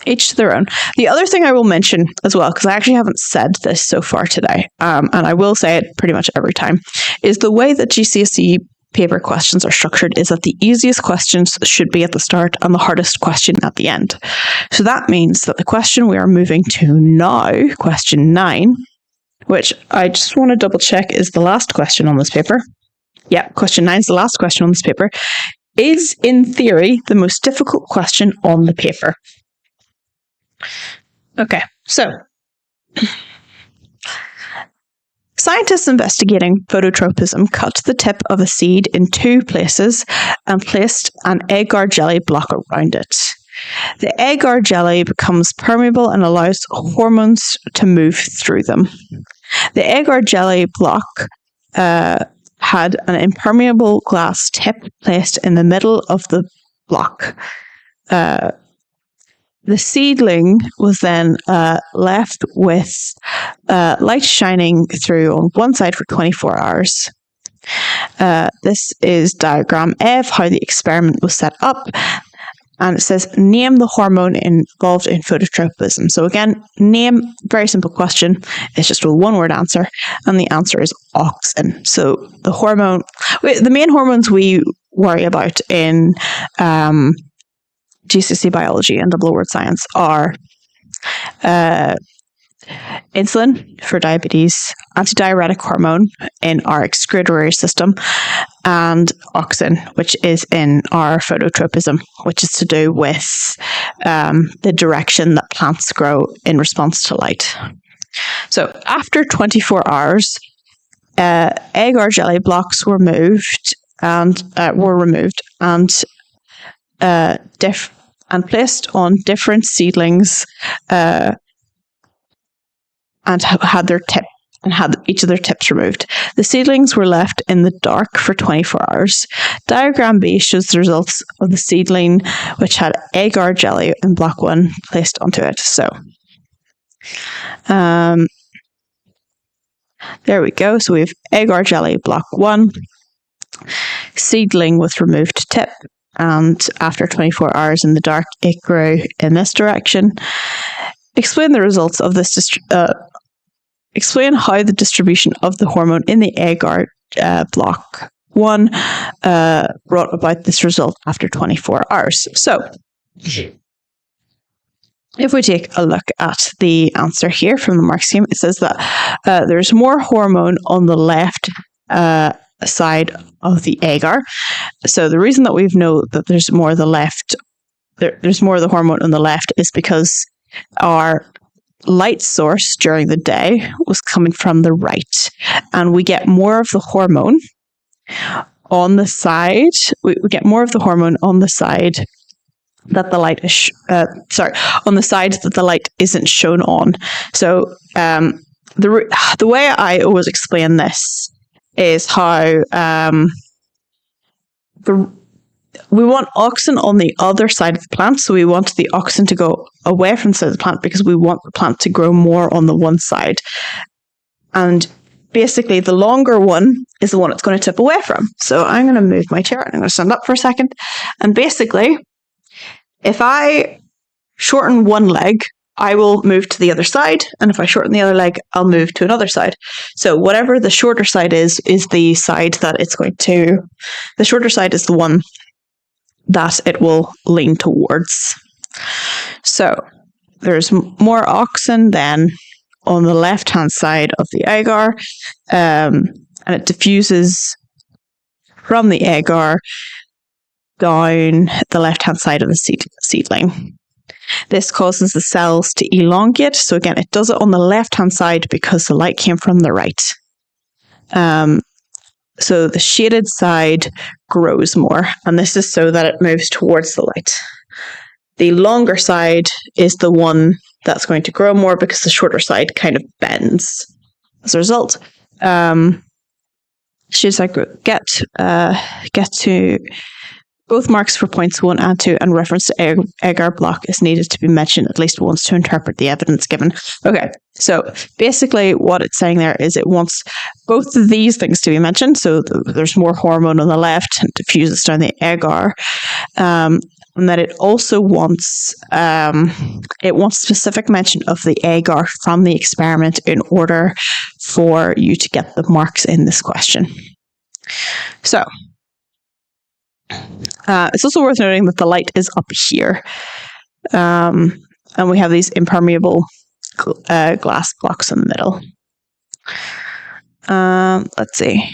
each to their own. The other thing I will mention as well, because I actually haven't said this so far today, and I will say it pretty much every time, is the way that GCSE paper questions are structured is that the easiest questions should be at the start and the hardest question at the end. So that means that the question we are moving to now, question 9, which I just want to double check is the last question on this paper. Yeah, question 9 is the last question on this paper, is in theory the most difficult question on the paper. Okay, so scientists investigating phototropism cut the tip of a seed in 2 places and placed an agar jelly block around it. The agar jelly becomes permeable and allows hormones to move through them. The agar jelly block had an impermeable glass tip placed in the middle of the block. The seedling was then left with light shining through on one side for 24 hours. This is diagram A of how the experiment was set up. And it says, name the hormone involved in phototropism. So again, name, very simple question. It's just a 1-word answer. And the answer is auxin. So the main hormones we worry about in GCSE Biology and double word science are insulin for diabetes, antidiuretic hormone in our excretory system, and auxin, which is in our phototropism, which is to do with the direction that plants grow in response to light. So after 24 hours, agar jelly blocks were removed and placed on different seedlings and had their tip and had each of their tips removed. The seedlings were left in the dark for 24 hours. Diagram B shows the results of the seedling which had agar jelly in block 1 placed onto it. So, there we go. So we have agar jelly block 1, seedling with removed tip, and after 24 hours in the dark, it grew in this direction. Explain the results of this. Explain how the distribution of the hormone in the agar block 1 brought about this result after 24 hours. So, if we take a look at the answer here from the mark scheme, it says that there's more hormone on the left side of the agar. So the reason that we know that there's more of the left, there's more of the hormone on the left, is because our light source during the day was coming from the right, and we get more of the hormone on the side. We get more of the hormone on the side that the light is on the side that the light isn't shown on. So the way I always explain this is how we want oxygen on the other side of the plant, so we want the oxygen to go away from the side of the plant because we want the plant to grow more on the one side. And basically, the longer one is the one it's going to tip away from. So I'm going to move my chair and I'm going to stand up for a second. And basically, if I shorten one leg, I will move to the other side. And if I shorten the other leg, I'll move to another side. So whatever the shorter side is the side that it's going to, the shorter side is the one that it will lean towards. So there's more oxygen then on the left-hand side of the agar, and it diffuses from the agar down the left-hand side of the seedling. This causes the cells to elongate. So again, it does it on the left-hand side because the light came from the right. So the shaded side grows more, and this is so that it moves towards the light. The longer side is the one that's going to grow more because the shorter side kind of bends. As a result, shaded side get to both marks for points 1 and 2, and reference to agar block is needed to be mentioned at least once to interpret the evidence given. Okay, so basically what it's saying there is it wants both of these things to be mentioned. So there's more hormone on the left and diffuses down the agar. And that it also wants specific mention of the agar from the experiment in order for you to get the marks in this question. So it's also worth noting that the light is up here, and we have these impermeable glass blocks in the middle. Let's see.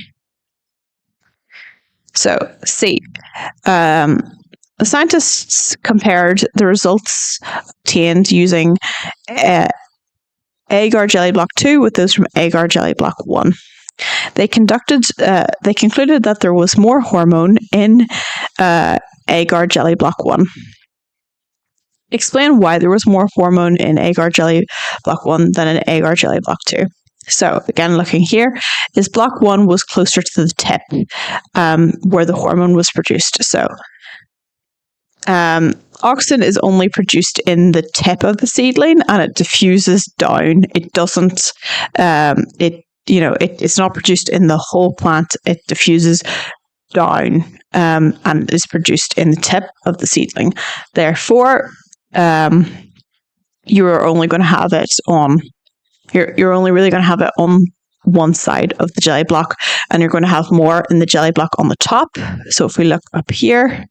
So C. The scientists compared the results obtained using agar jelly block 2 with those from agar jelly block 1. They concluded that there was more hormone in agar jelly block 1. Explain why there was more hormone in agar jelly block 1 than in agar jelly block 2. So again, looking here, is block 1 was closer to the tip where the hormone was produced. So oxygen is only produced in the tip of the seedling, and it diffuses down. It doesn't. It's not produced in the whole plant. It diffuses down and is produced in the tip of the seedling. Therefore, you are only going to have it on. You're only really going to have it on one side of the jelly block, and you're going to have more in the jelly block on the top. So if we look up here,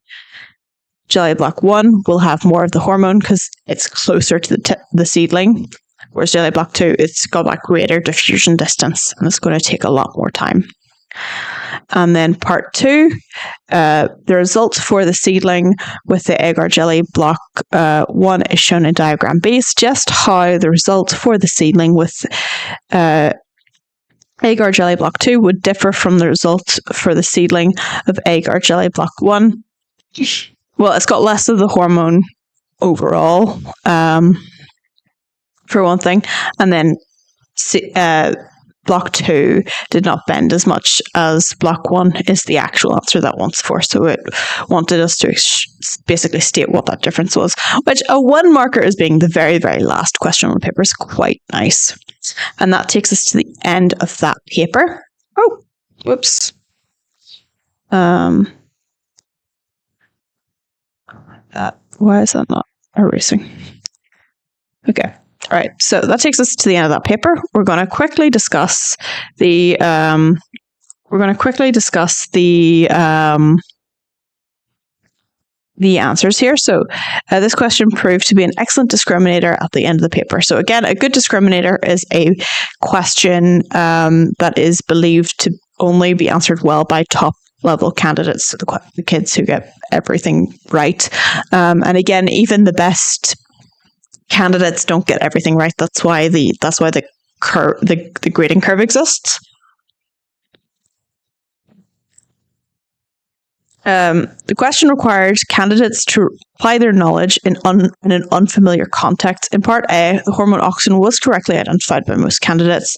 jelly block 1 will have more of the hormone because it's closer to the seedling, whereas jelly block 2, it's got that greater diffusion distance, and it's going to take a lot more time. And then part 2, the result for the seedling with the agar jelly block 1 is shown in diagram B. It's just how the result for the seedling with agar jelly block 2 would differ from the result for the seedling of agar jelly block 1. Well, it's got less of the hormone overall, for one thing, and then block 2 did not bend as much as block 1 is the actual answer that wants for. So it wanted us to basically state what that difference was, which a 1 marker as being the very, very last question on the paper is quite nice. And that takes us to the end of that paper. Oh, whoops. Why is that not erasing? Okay. All right. So that takes us to the end of that paper. We're going to quickly discuss the answers here. So this question proved to be an excellent discriminator at the end of the paper. So again, a good discriminator is a question that is believed to only be answered well by top level candidates, so the kids who get everything right. And again, even the best candidates don't get everything right. That's why the grading curve exists. The question required candidates to apply their knowledge in an unfamiliar context. In part A, the hormone auxin was correctly identified by most candidates.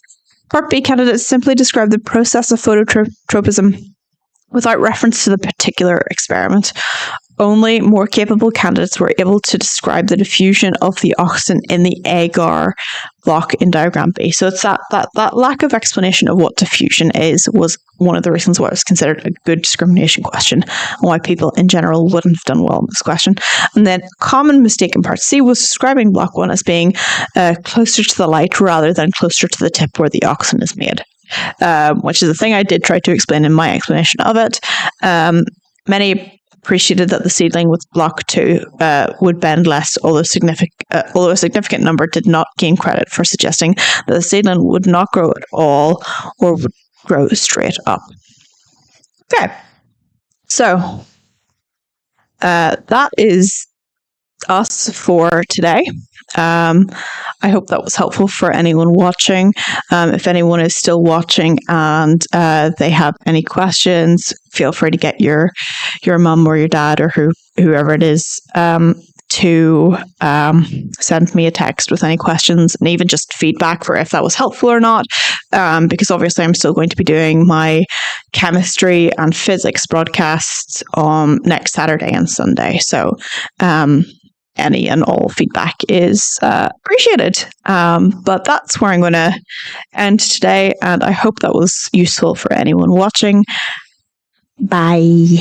Part B, candidates simply described the process of phototropism without reference to the particular experiment. Only more capable candidates were able to describe the diffusion of the auxin in the agar block in diagram B. So it's that lack of explanation of what diffusion is was one of the reasons why it was considered a good discrimination question and why people in general wouldn't have done well in this question. And then common mistake in part C was describing block 1 as being closer to the light rather than closer to the tip where the auxin is made. Which is a thing I did try to explain in my explanation of it. Many appreciated that the seedling with block 2 would bend less, although a significant number did not gain credit for suggesting that the seedling would not grow at all or would grow straight up. Okay, so that is us for today. I hope that was helpful for anyone watching. If anyone is still watching and they have any questions, feel free to get your mum or your dad or whoever it is to send me a text with any questions and even just feedback for if that was helpful or not, because obviously I'm still going to be doing my chemistry and physics broadcasts on next Saturday and Sunday. So any and all feedback is appreciated. But that's where I'm going to end today, and I hope that was useful for anyone watching. Bye.